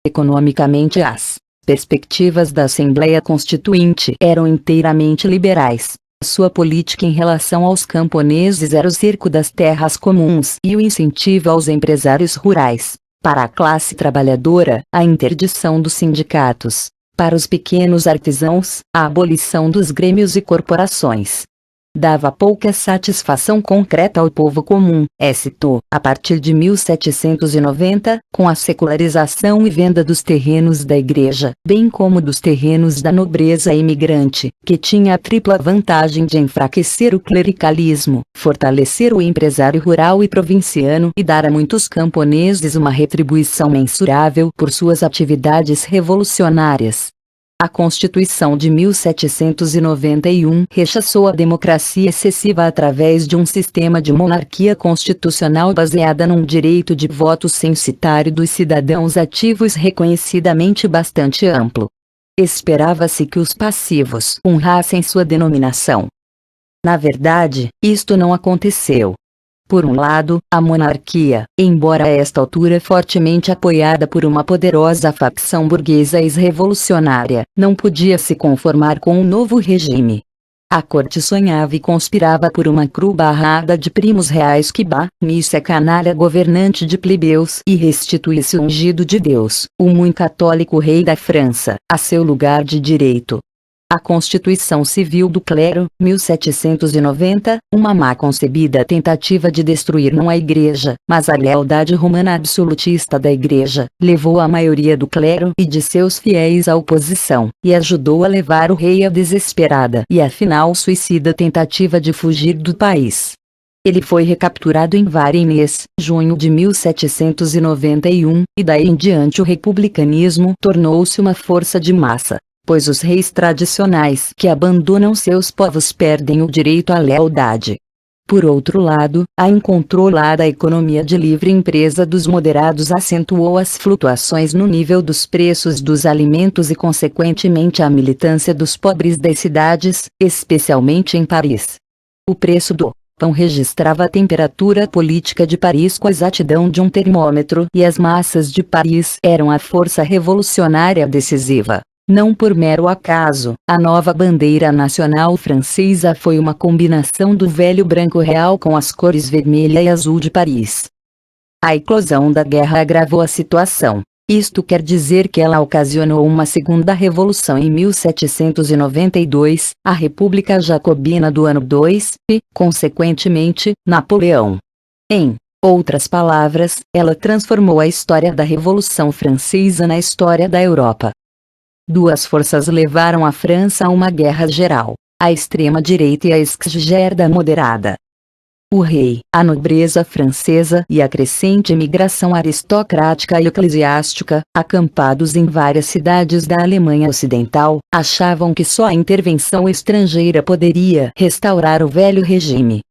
Speaker 1: Economicamente, as perspectivas da Assembleia Constituinte eram inteiramente liberais. Sua política em relação aos camponeses era o cerco das terras comuns e o incentivo aos empresários rurais. Para a classe trabalhadora, a interdição dos sindicatos. Para os pequenos artesãos, a abolição dos grêmios e corporações. Dava pouca satisfação concreta ao povo comum, exceto, a partir de 1790, com a secularização e venda dos terrenos da igreja, bem como dos terrenos da nobreza imigrante, que tinha a tripla vantagem de enfraquecer o clericalismo, fortalecer o empresário rural e provinciano e dar a muitos camponeses uma retribuição mensurável por suas atividades revolucionárias. A Constituição de 1791 rechaçou a democracia excessiva através de um sistema de monarquia constitucional baseada num direito de voto censitário dos cidadãos ativos reconhecidamente bastante amplo. Esperava-se que os passivos honrassem sua denominação. Na verdade, isto não aconteceu. Por um lado, a monarquia, embora a esta altura fortemente apoiada por uma poderosa facção burguesa ex-revolucionária, não podia se conformar com um novo regime. A corte sonhava e conspirava por uma cru barrada de primos reais que banisse a canalha governante de plebeus e restituísse o ungido de Deus, o muito católico rei da França, a seu lugar de direito. A Constituição Civil do Clero, 1790, uma má concebida tentativa de destruir não a Igreja, mas a lealdade romana absolutista da Igreja, levou a maioria do clero e de seus fiéis à oposição, e ajudou a levar o rei à desesperada e afinal suicida tentativa de fugir do país. Ele foi recapturado em Varennes, junho de 1791, e daí em diante o republicanismo tornou-se uma força de massa. Pois os reis tradicionais que abandonam seus povos perdem o direito à lealdade. Por outro lado, a incontrolada economia de livre empresa dos moderados acentuou as flutuações no nível dos preços dos alimentos e consequentemente a militância dos pobres das cidades, especialmente em Paris. O preço do pão registrava a temperatura política de Paris com a exatidão de um termômetro e as massas de Paris eram a força revolucionária decisiva. Não por mero acaso, a nova bandeira nacional francesa foi uma combinação do velho branco real com as cores vermelha e azul de Paris. A eclosão da guerra agravou a situação. Isto quer dizer que ela ocasionou uma segunda revolução em 1792, a República Jacobina do ano 2, e, consequentemente, Napoleão. Em outras palavras, ela transformou a história da Revolução Francesa na história da Europa. Duas forças levaram a França a uma guerra geral, a extrema-direita e a esquerda moderada. O rei, a nobreza francesa e a crescente imigração aristocrática e eclesiástica, acampados em várias cidades da Alemanha Ocidental, achavam que só a intervenção estrangeira poderia restaurar o velho regime.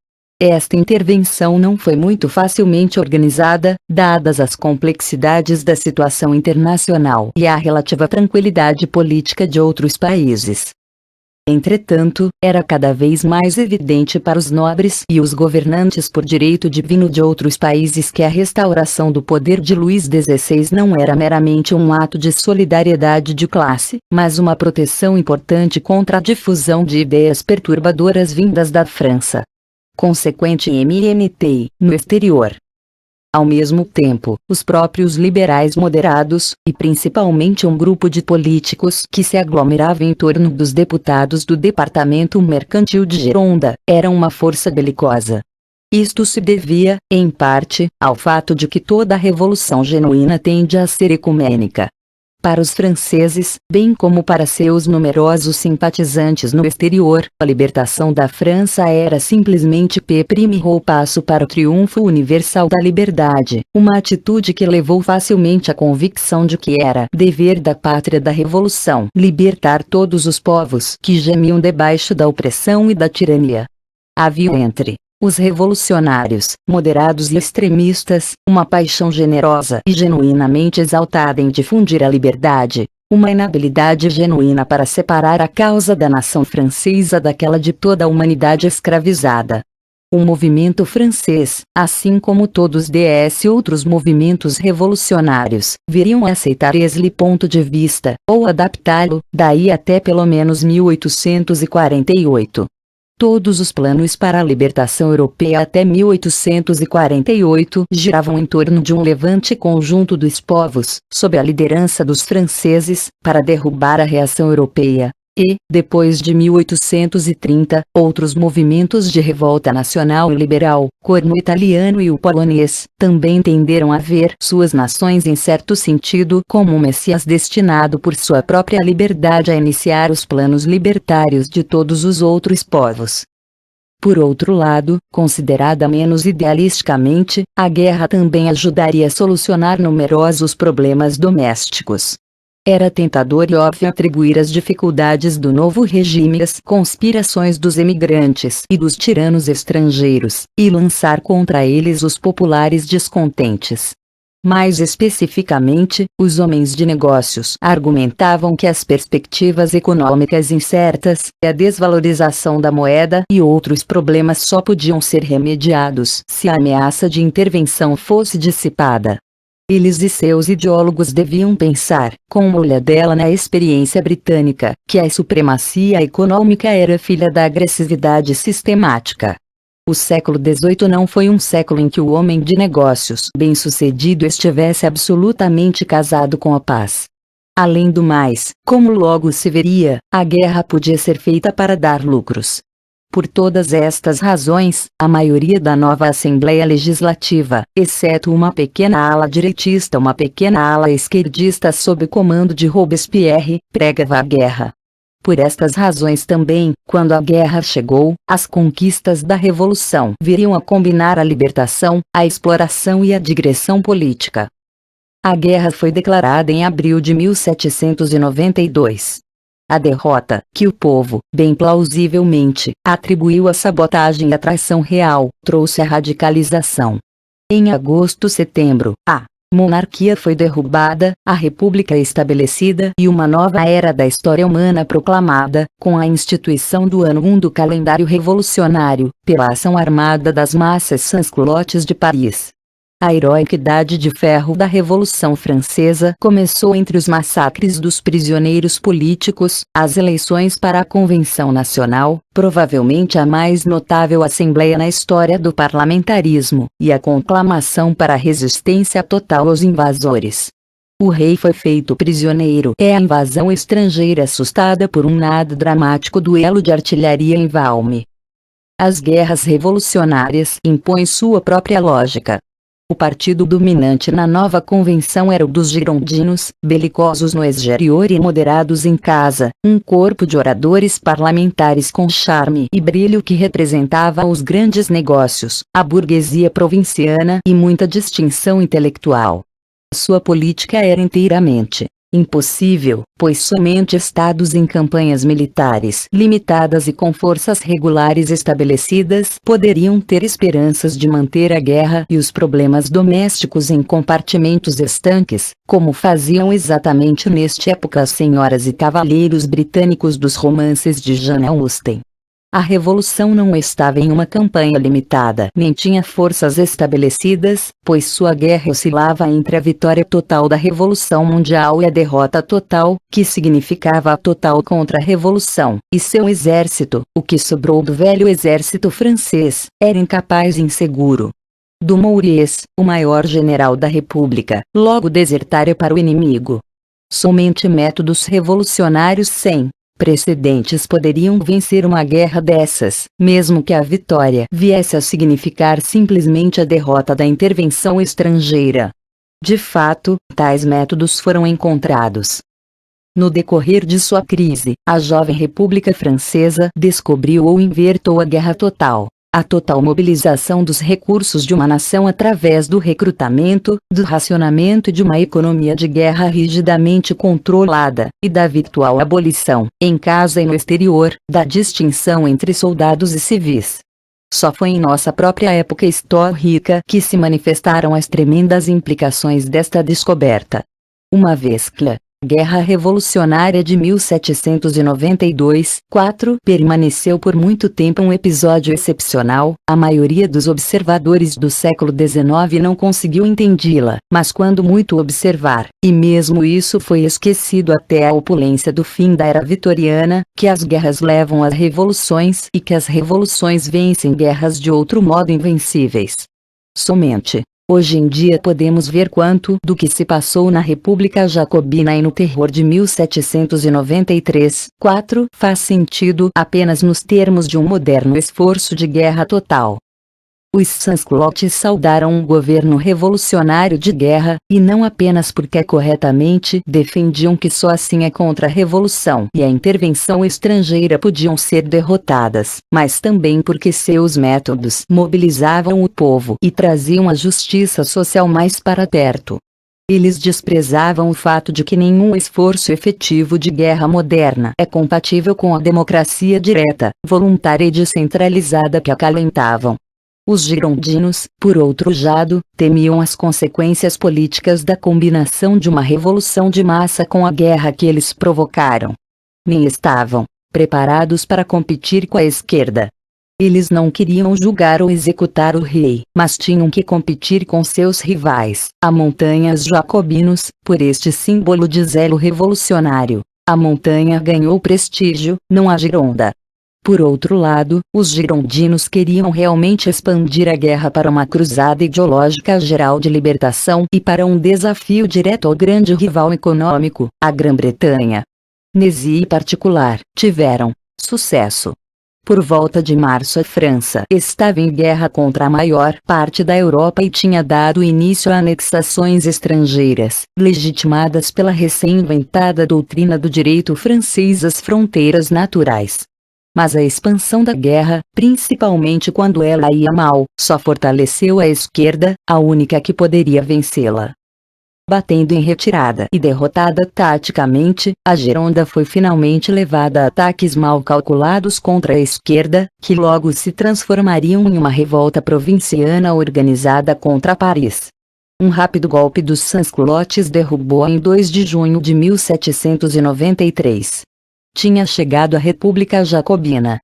Speaker 1: Esta intervenção não foi muito facilmente organizada, dadas as complexidades da situação internacional e a relativa tranquilidade política de outros países. Entretanto, era cada vez mais evidente para os nobres e os governantes por direito divino de outros países que a restauração do poder de Luís XVI não era meramente um ato de solidariedade de classe, mas uma proteção importante contra a difusão de ideias perturbadoras vindas da França. Consequentemente, no exterior. Ao mesmo tempo, os próprios liberais moderados, e principalmente um grupo de políticos que se aglomerava em torno dos deputados do Departamento Mercantil de Gironda, eram uma força belicosa. Isto se devia, em parte, ao fato de que toda revolução genuína tende a ser ecumênica. Para os franceses, bem como para seus numerosos simpatizantes no exterior, a libertação da França era simplesmente o passo para o triunfo universal da liberdade, uma atitude que levou facilmente à convicção de que era dever da pátria da Revolução libertar todos os povos que gemiam debaixo da opressão e da tirania. Havia entre os revolucionários, moderados e extremistas, uma paixão generosa e genuinamente exaltada em difundir a liberdade, uma inabilidade genuína para separar a causa da nação francesa daquela de toda a humanidade escravizada. O movimento francês, assim como todos outros movimentos revolucionários, viriam a aceitar esse ponto de vista, ou adaptá-lo, daí até pelo menos 1848. Todos os planos para a libertação europeia até 1848 giravam em torno de um levante conjunto dos povos, sob a liderança dos franceses, para derrubar a reação europeia. E, depois de 1830, outros movimentos de revolta nacional e liberal, como o italiano e o polonês, também tenderam a ver suas nações em certo sentido como um Messias destinado por sua própria liberdade a iniciar os planos libertários de todos os outros povos. Por outro lado, considerada menos idealisticamente, a guerra também ajudaria a solucionar numerosos problemas domésticos. Era tentador e óbvio atribuir as dificuldades do novo regime às conspirações dos emigrantes e dos tiranos estrangeiros, e lançar contra eles os populares descontentes. Mais especificamente, os homens de negócios argumentavam que as perspectivas econômicas incertas, a desvalorização da moeda e outros problemas só podiam ser remediados se a ameaça de intervenção fosse dissipada. Eles e seus ideólogos deviam pensar, com uma olhadela na experiência britânica, que a supremacia econômica era filha da agressividade sistemática. O século XVIII não foi um século em que o homem de negócios bem-sucedido estivesse absolutamente casado com a paz. Além do mais, como logo se veria, a guerra podia ser feita para dar lucros. Por todas estas razões, a maioria da nova Assembleia Legislativa, exceto uma pequena ala direitista e uma pequena ala esquerdista sob o comando de Robespierre, pregava a guerra. Por estas razões também, quando a guerra chegou, as conquistas da Revolução viriam a combinar a libertação, a exploração e a digressão política. A guerra foi declarada em abril de 1792. A derrota, que o povo, bem plausivelmente, atribuiu à sabotagem e à traição real, trouxe a radicalização. Em agosto-setembro, a monarquia foi derrubada, a república estabelecida e uma nova era da história humana proclamada, com a instituição do ano 1 do calendário revolucionário, pela ação armada das massas sans-culottes de Paris. A heróica Idade de Ferro da Revolução Francesa começou entre os massacres dos prisioneiros políticos, as eleições para a Convenção Nacional, provavelmente a mais notável assembleia na história do parlamentarismo, e a conclamação para a resistência total aos invasores. O rei foi feito prisioneiro. É a invasão estrangeira assustada por um nada dramático duelo de artilharia em Valmy. As guerras revolucionárias impõem sua própria lógica. O partido dominante na nova convenção era o dos girondinos, belicosos no exterior e moderados em casa, um corpo de oradores parlamentares com charme e brilho que representava os grandes negócios, a burguesia provinciana e muita distinção intelectual. Sua política era inteiramente impossível, pois somente estados em campanhas militares limitadas e com forças regulares estabelecidas poderiam ter esperanças de manter a guerra e os problemas domésticos em compartimentos estanques, como faziam exatamente nesta época as senhoras e cavalheiros britânicos dos romances de Jane Austen. A revolução não estava em uma campanha limitada, nem tinha forças estabelecidas, pois sua guerra oscilava entre a vitória total da Revolução Mundial e a derrota total, que significava a total contra-revolução, e seu exército, o que sobrou do velho exército francês, era incapaz e inseguro. Dumouriez, o maior general da República, logo desertara para o inimigo. Somente métodos revolucionários sem precedentes poderiam vencer uma guerra dessas, mesmo que a vitória viesse a significar simplesmente a derrota da intervenção estrangeira. De fato, tais métodos foram encontrados. No decorrer de sua crise, a jovem República Francesa descobriu ou inventou a guerra total. A total mobilização dos recursos de uma nação através do recrutamento, do racionamento e de uma economia de guerra rigidamente controlada, e da virtual abolição, em casa e no exterior, da distinção entre soldados e civis. Só foi em nossa própria época histórica que se manifestaram as tremendas implicações desta descoberta. Uma vez que a Guerra Revolucionária de 1792-4 permaneceu por muito tempo um episódio excepcional, a maioria dos observadores do século XIX não conseguiu entendê-la, mas quando muito observar, e mesmo isso foi esquecido até a opulência do fim da era vitoriana, que as guerras levam às revoluções e que as revoluções vencem guerras de outro modo invencíveis. Somente hoje em dia podemos ver quanto do que se passou na República Jacobina e no terror de 1793-4 faz sentido apenas nos termos de um moderno esforço de guerra total. Os sans-culottes saudaram um governo revolucionário de guerra, e não apenas porque corretamente defendiam que só assim a contra-revolução e a intervenção estrangeira podiam ser derrotadas, mas também porque seus métodos mobilizavam o povo e traziam a justiça social mais para perto. Eles desprezavam o fato de que nenhum esforço efetivo de guerra moderna é compatível com a democracia direta, voluntária e descentralizada que acalentavam. Os girondinos, por outro lado, temiam as consequências políticas da combinação de uma revolução de massa com a guerra que eles provocaram. Nem estavam preparados para competir com a esquerda. Eles não queriam julgar ou executar o rei, mas tinham que competir com seus rivais, a montanhas jacobinos, por este símbolo de zelo revolucionário. A montanha ganhou prestígio, não a Gironda. Por outro lado, os girondinos queriam realmente expandir a guerra para uma cruzada ideológica geral de libertação e para um desafio direto ao grande rival econômico, a Grã-Bretanha. Nesse em particular, tiveram sucesso. Por volta de março a França estava em guerra contra a maior parte da Europa e tinha dado início a anexações estrangeiras, legitimadas pela recém-inventada doutrina do direito francês às fronteiras naturais. Mas a expansão da guerra, principalmente quando ela ia mal, só fortaleceu a esquerda, a única que poderia vencê-la. Batendo em retirada e derrotada taticamente, a Gironda foi finalmente levada a ataques mal calculados contra a esquerda, que logo se transformariam em uma revolta provinciana organizada contra Paris. Um rápido golpe dos sans-culottes derrubou-a em 2 de junho de 1793. Tinha chegado a República Jacobina.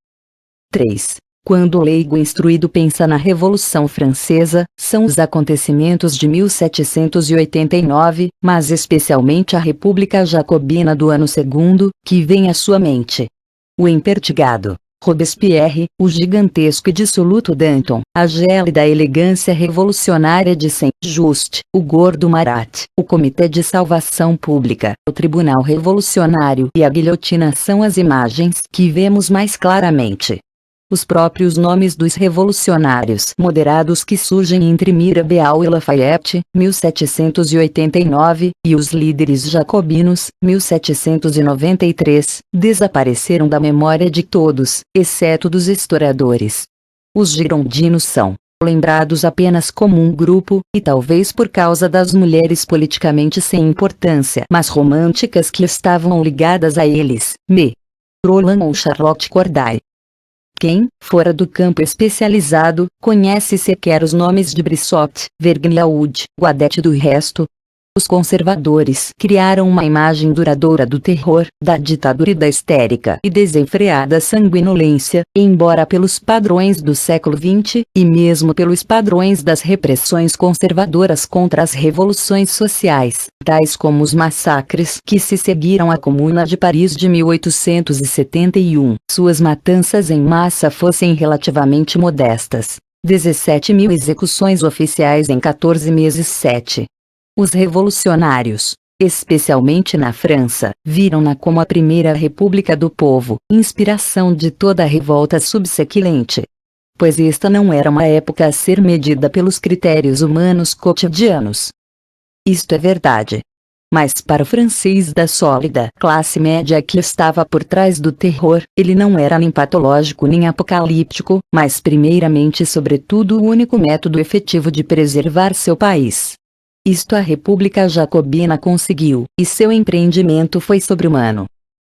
Speaker 1: 3. Quando o leigo instruído pensa na Revolução Francesa, são os acontecimentos de 1789, mas especialmente a República Jacobina do ano segundo, que vem à sua mente. O empertigado Robespierre, o gigantesco e dissoluto Danton, a gélida elegância revolucionária de Saint-Just, o gordo Marat, o Comitê de Salvação Pública, o Tribunal Revolucionário e a guilhotina são as imagens que vemos mais claramente. Os próprios nomes dos revolucionários moderados que surgem entre Mirabeau e Lafayette, 1789, e os líderes jacobinos, 1793, desapareceram da memória de todos, exceto dos historiadores. Os girondinos são lembrados apenas como um grupo, e talvez por causa das mulheres politicamente sem importância, mas românticas que estavam ligadas a eles, Roland ou Charlotte Corday. Quem, fora do campo especializado, conhece sequer os nomes de Brissot, Vergniaud, Guadet e do resto? Os conservadores criaram uma imagem duradoura do terror, da ditadura e da histérica e desenfreada sanguinolência, embora pelos padrões do século XX, e mesmo pelos padrões das repressões conservadoras contra as revoluções sociais, tais como os massacres que se seguiram à Comuna de Paris de 1871, suas matanças em massa fossem relativamente modestas. 17.000 execuções oficiais em 14 meses. 7. Os revolucionários, especialmente na França, viram-na como a primeira república do povo, inspiração de toda a revolta subsequente. Pois esta não era uma época a ser medida pelos critérios humanos cotidianos. Isto é verdade. Mas para o francês da sólida classe média que estava por trás do terror, ele não era nem patológico nem apocalíptico, mas primeiramente e sobretudo o único método efetivo de preservar seu país. Isto a República Jacobina conseguiu, e seu empreendimento foi sobre-humano.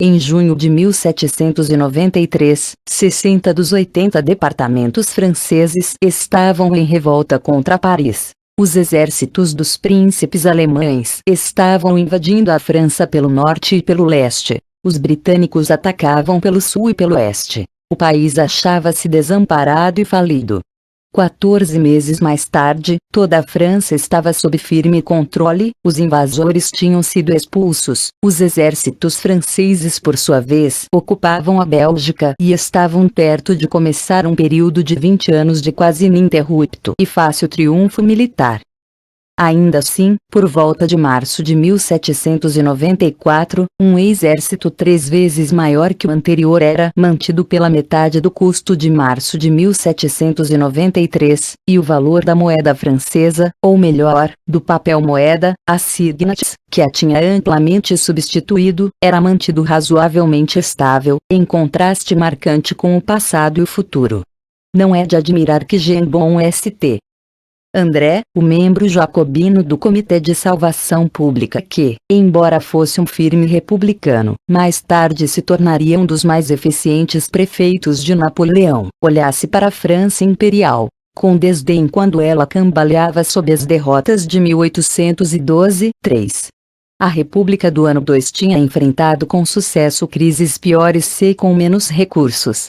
Speaker 1: Em junho de 1793, 60 dos 80 departamentos franceses estavam em revolta contra Paris. Os exércitos dos príncipes alemães estavam invadindo a França pelo norte e pelo leste. Os britânicos atacavam pelo sul e pelo oeste. O país achava-se desamparado e falido. 14 meses mais tarde, toda a França estava sob firme controle, os invasores tinham sido expulsos, os exércitos franceses por sua vez ocupavam a Bélgica e estavam perto de começar um período de 20 anos de quase ininterrupto e fácil triunfo militar. Ainda assim, por volta de março de 1794, um exército 3 vezes maior que o anterior era mantido pela metade do custo de março de 1793, e o valor da moeda francesa, ou melhor, do papel moeda, assignats, que a tinha amplamente substituído, era mantido razoavelmente estável, em contraste marcante com o passado e o futuro. Não é de admirar que Jean-Bon St. André, o membro jacobino do Comitê de Salvação Pública que, embora fosse um firme republicano, mais tarde se tornaria um dos mais eficientes prefeitos de Napoleão, olhasse para a França imperial com desdém quando ela cambaleava sob as derrotas de 1812-3. A República do ano 2 tinha enfrentado com sucesso crises piores e com menos recursos.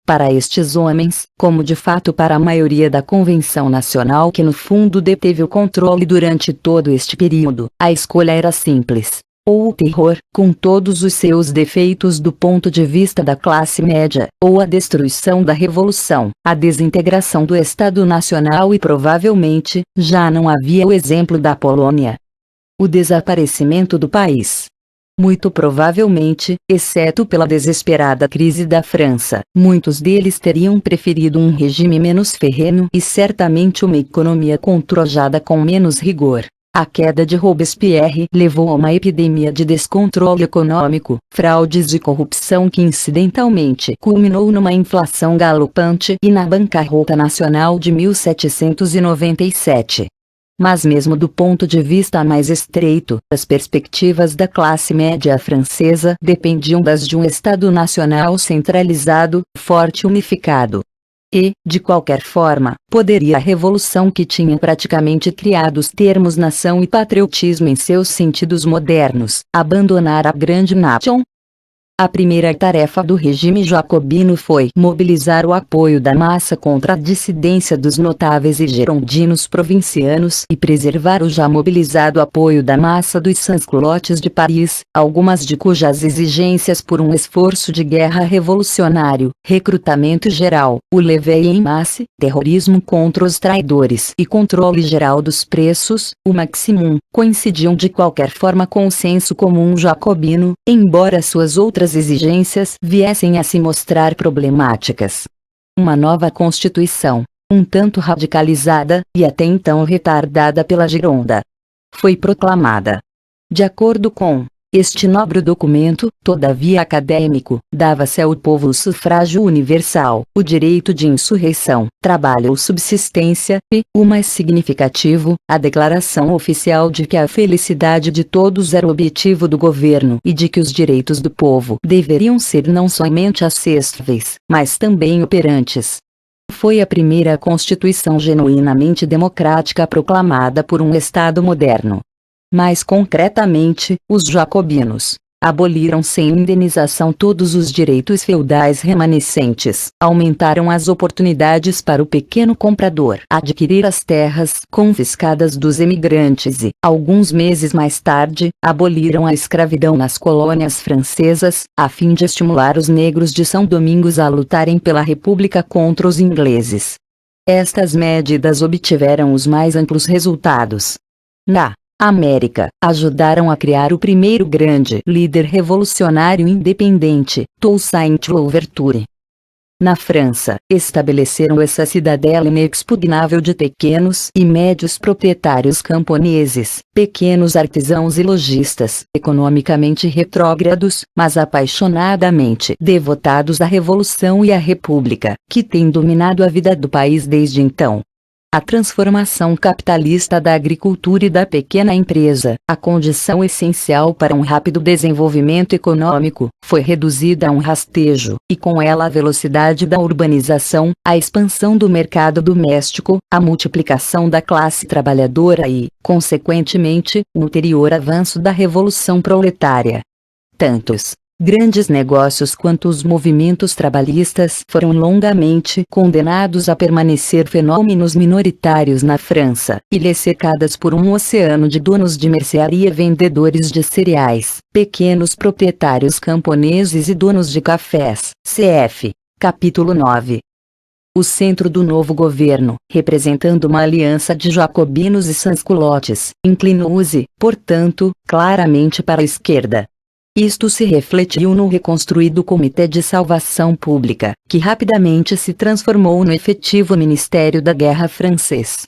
Speaker 1: Para estes homens, como de fato para a maioria da Convenção Nacional que no fundo deteve o controle durante todo este período, a escolha era simples. Ou o terror, com todos os seus defeitos do ponto de vista da classe média, ou a destruição da Revolução, a desintegração do Estado Nacional e provavelmente, já não havia o exemplo da Polônia. O desaparecimento do país. Muito provavelmente, exceto pela desesperada crise da França, muitos deles teriam preferido um regime menos ferrenho e certamente uma economia controlada com menos rigor. A queda de Robespierre levou a uma epidemia de descontrole econômico, fraudes e corrupção que incidentalmente culminou numa inflação galopante e na bancarrota nacional de 1797. Mas mesmo do ponto de vista mais estreito, as perspectivas da classe média francesa dependiam das de um Estado nacional centralizado, forte e unificado. E, de qualquer forma, poderia a revolução que tinha praticamente criado os termos nação e patriotismo em seus sentidos modernos, abandonar a grande nation? A primeira tarefa do regime jacobino foi mobilizar o apoio da massa contra a dissidência dos notáveis e girondinos provincianos e preservar o já mobilizado apoio da massa dos sans-culottes de Paris, algumas de cujas exigências por um esforço de guerra revolucionário, recrutamento geral, o levée en masse, terrorismo contra os traidores e controle geral dos preços, o maximum, coincidiam de qualquer forma com o senso comum jacobino, embora suas outras exigências viessem a se mostrar problemáticas. Uma nova Constituição, um tanto radicalizada, e até então retardada pela Gironda, foi proclamada. De acordo com este nobre documento, todavia acadêmico, dava-se ao povo o sufrágio universal, o direito de insurreição, trabalho ou subsistência, e, o mais significativo, a declaração oficial de que a felicidade de todos era o objetivo do governo e de que os direitos do povo deveriam ser não somente acessíveis, mas também operantes. Foi a primeira Constituição genuinamente democrática proclamada por um Estado moderno. Mais concretamente, os jacobinos aboliram sem indenização todos os direitos feudais remanescentes, aumentaram as oportunidades para o pequeno comprador adquirir as terras confiscadas dos emigrantes e, alguns meses mais tarde, aboliram a escravidão nas colônias francesas, a fim de estimular os negros de São Domingos a lutarem pela República contra os ingleses. Estas medidas obtiveram os mais amplos resultados. Na América, ajudaram a criar o primeiro grande líder revolucionário independente, Toussaint Louverture. na França, estabeleceram essa cidadela inexpugnável de pequenos e médios proprietários camponeses, pequenos artesãos e lojistas, economicamente retrógrados, mas apaixonadamente devotados à Revolução e à República, que tem dominado a vida do país desde então. A transformação capitalista da agricultura e da pequena empresa, a condição essencial para um rápido desenvolvimento econômico, foi reduzida a um rastejo, e com ela a velocidade da urbanização, a expansão do mercado doméstico, a multiplicação da classe trabalhadora e, consequentemente, o ulterior avanço da revolução proletária. Tantos grandes negócios quanto os movimentos trabalhistas foram longamente condenados a permanecer fenômenos minoritários na França, ilhas cercadas por um oceano de donos de mercearia, vendedores de cereais, pequenos proprietários camponeses e donos de cafés. Cf. Capítulo 9. O centro do novo governo, representando uma aliança de jacobinos e sans-culottes, inclinou-se, portanto, claramente para a esquerda. Isto se refletiu no reconstruído Comitê de Salvação Pública, que rapidamente se transformou no efetivo Ministério da Guerra francês.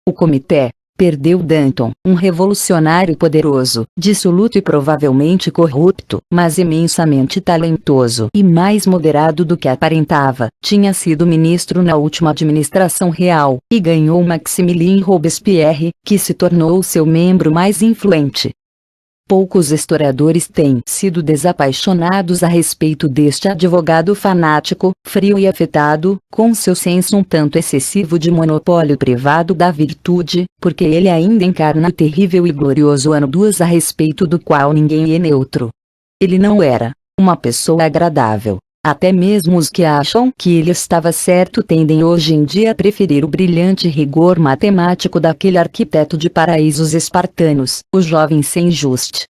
Speaker 1: O comitê perdeu Danton, um revolucionário poderoso, dissoluto e provavelmente corrupto, mas imensamente talentoso e mais moderado do que aparentava. Tinha sido ministro na última administração real, e ganhou Maximilien Robespierre, que se tornou seu membro mais influente. Poucos historiadores têm sido desapaixonados a respeito deste advogado fanático, frio e afetado, com seu senso um tanto excessivo de monopólio privado da virtude, porque ele ainda encarna o terrível e glorioso ano 2 a respeito do qual ninguém é neutro. Ele não era uma pessoa agradável. Até mesmo os que acham que ele estava certo tendem hoje em dia a preferir o brilhante rigor matemático daquele arquiteto de paraísos espartanos, o jovem Saint-Just.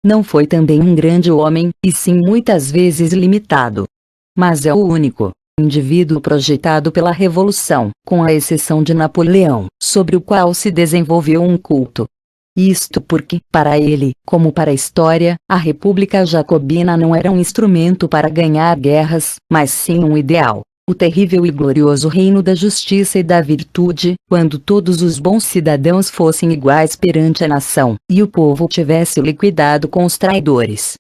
Speaker 1: Não foi também um grande homem, e sim muitas vezes limitado. Mas é o único indivíduo projetado pela Revolução, com a exceção de Napoleão, sobre o qual se desenvolveu um culto. Isto porque, para ele, como para a história, a República Jacobina não era um instrumento para ganhar guerras, mas sim um ideal, o terrível e glorioso reino da justiça e da virtude, quando todos os bons cidadãos fossem iguais perante a nação, e o povo tivesse liquidado com os traidores.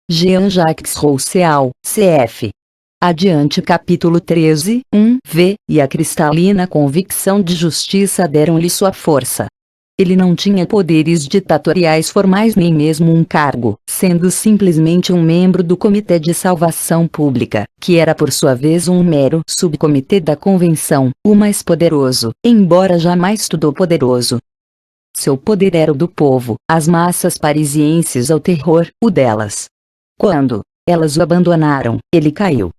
Speaker 1: Jean-Jacques Rousseau, cf. Adiante capítulo 13, 1v, e a cristalina convicção de justiça deram-lhe sua força. Ele não tinha poderes ditatoriais formais nem mesmo um cargo, sendo simplesmente um membro do Comitê de Salvação Pública, que era por sua vez um mero subcomitê da Convenção, o mais poderoso, embora jamais todo-poderoso. Seu poder era o do povo, as massas parisienses ao terror, o delas. Quando elas o abandonaram, ele caiu.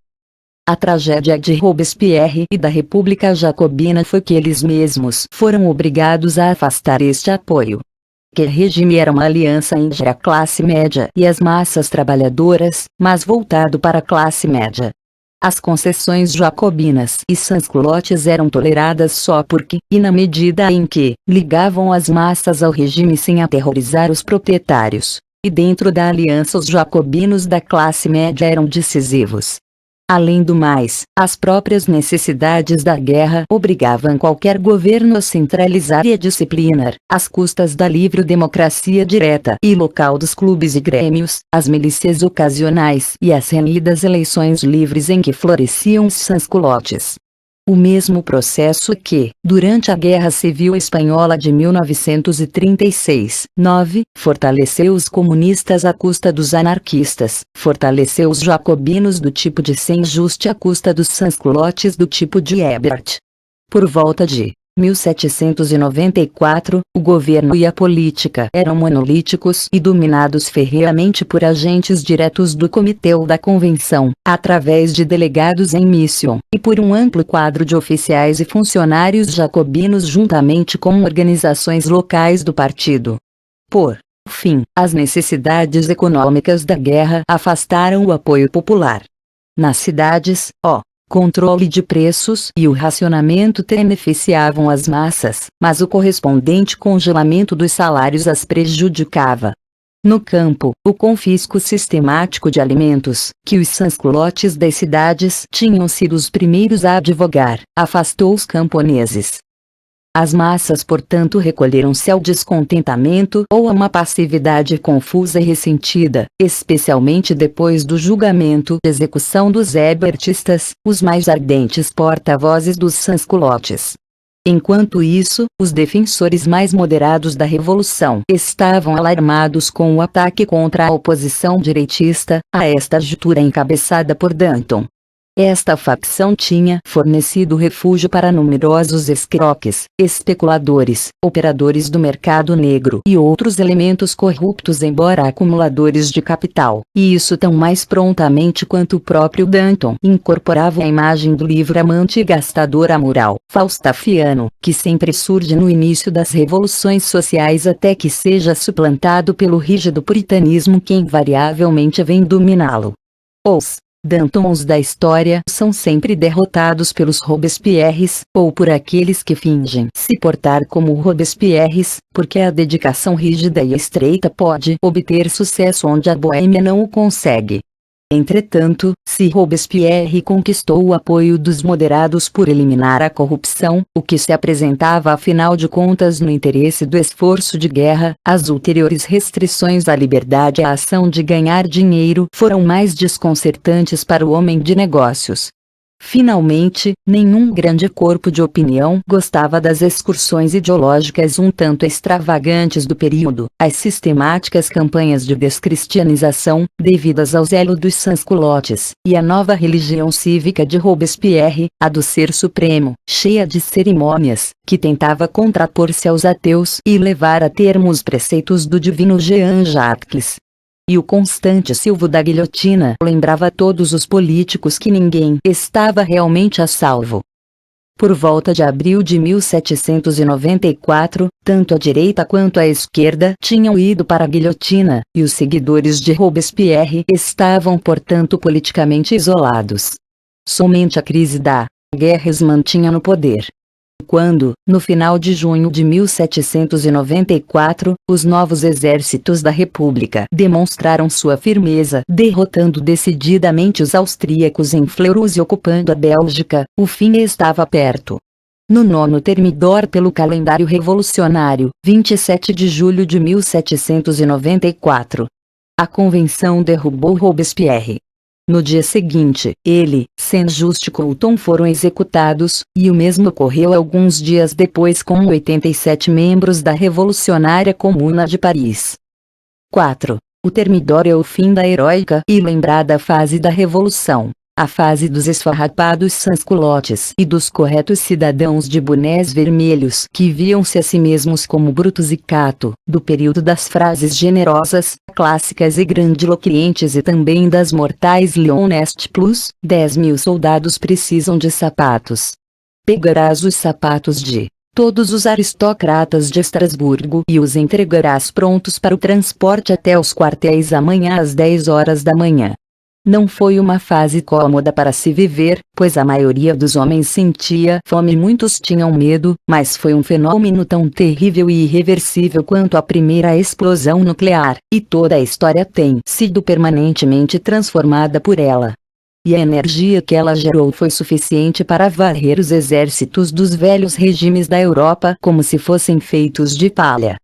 Speaker 1: A tragédia de Robespierre e da República Jacobina foi que eles mesmos foram obrigados a afastar este apoio. Que regime era uma aliança entre a classe média e as massas trabalhadoras, mas voltado para a classe média. As concessões jacobinas e sans-culottes eram toleradas só porque, e na medida em que, ligavam as massas ao regime sem aterrorizar os proprietários. E dentro da aliança os jacobinos da classe média eram decisivos. Além do mais, as próprias necessidades da guerra obrigavam qualquer governo a centralizar e a disciplinar, às custas da livre democracia direta e local dos clubes e grêmios, as milícias ocasionais e as renhidas eleições livres em que floresciam os sans-culottes. O mesmo processo que, durante a Guerra Civil Espanhola de 1936-9, fortaleceu os comunistas à custa dos anarquistas, fortaleceu os jacobinos do tipo de Saint-Just à custa dos sans-culottes do tipo de Hébert. Por volta de 1794, o governo e a política eram monolíticos e dominados ferreamente por agentes diretos do Comitê ou da Convenção, através de delegados em mission, e por um amplo quadro de oficiais e funcionários jacobinos juntamente com organizações locais do partido. Por fim, as necessidades econômicas da guerra afastaram o apoio popular. Nas cidades, controle de preços e o racionamento beneficiavam as massas, mas o correspondente congelamento dos salários as prejudicava. No campo, o confisco sistemático de alimentos, que os sans-culottes das cidades tinham sido os primeiros a advogar, afastou os camponeses. As massas, portanto, recolheram-se ao descontentamento ou a uma passividade confusa e ressentida, especialmente depois do julgamento e execução dos hébertistas, os mais ardentes porta-vozes dos sans-culottes. Enquanto isso, os defensores mais moderados da Revolução estavam alarmados com o ataque contra a oposição direitista, a esta juntura encabeçada por Danton. Esta facção tinha fornecido refúgio para numerosos escroques, especuladores, operadores do mercado negro e outros elementos corruptos, embora acumuladores de capital, e isso tão mais prontamente quanto o próprio Danton incorporava a imagem do livre amante e gastador amoral, Falstaffiano, que sempre surge no início das revoluções sociais até que seja suplantado pelo rígido puritanismo que invariavelmente vem dominá-lo. Os Dantons da história são sempre derrotados pelos Robespierres, ou por aqueles que fingem se portar como Robespierres, porque a dedicação rígida e estreita pode obter sucesso onde a boêmia não o consegue. Entretanto, se Robespierre conquistou o apoio dos moderados por eliminar a corrupção, o que se apresentava afinal de contas no interesse do esforço de guerra, as ulteriores restrições à liberdade e à ação de ganhar dinheiro foram mais desconcertantes para o homem de negócios. Finalmente, nenhum grande corpo de opinião gostava das excursões ideológicas um tanto extravagantes do período, as sistemáticas campanhas de descristianização, devidas ao zelo dos sans-culottes, e a nova religião cívica de Robespierre, a do Ser Supremo, cheia de cerimônias, que tentava contrapor-se aos ateus e levar a termo os preceitos do divino Jean-Jacques. E o constante silvo da guilhotina lembrava a todos os políticos que ninguém estava realmente a salvo. Por volta de abril de 1794, tanto a direita quanto a esquerda tinham ido para a guilhotina, e os seguidores de Robespierre estavam, portanto, politicamente isolados. Somente a crise da guerra os mantinha no poder. Quando, no final de junho de 1794, os novos exércitos da República demonstraram sua firmeza, derrotando decididamente os austríacos em Fleurus e ocupando a Bélgica, o fim estava perto. No nono termidor pelo calendário revolucionário, 27 de julho de 1794. A convenção derrubou Robespierre. No dia seguinte, ele, Saint-Just e Couthon foram executados, e o mesmo ocorreu alguns dias depois com 87 membros da Revolucionária Comuna de Paris. 4. O termidor é o fim da heróica e lembrada fase da Revolução. A fase dos esfarrapados sans-culottes e dos corretos cidadãos de bonés vermelhos que viam-se a si mesmos como brutos e cato, do período das frases generosas, clássicas e grandiloquentes e também das mortais Lion est plus, 10.000 soldados precisam de sapatos. Pegarás os sapatos de todos os aristocratas de Estrasburgo e os entregarás prontos para o transporte até os quartéis amanhã às 10 horas da manhã. Não foi uma fase cômoda para se viver, pois a maioria dos homens sentia fome e muitos tinham medo, mas foi um fenômeno tão terrível e irreversível quanto a primeira explosão nuclear, e toda a história tem sido permanentemente transformada por ela. E a energia que ela gerou foi suficiente para varrer os exércitos dos velhos regimes da Europa como se fossem feitos de palha.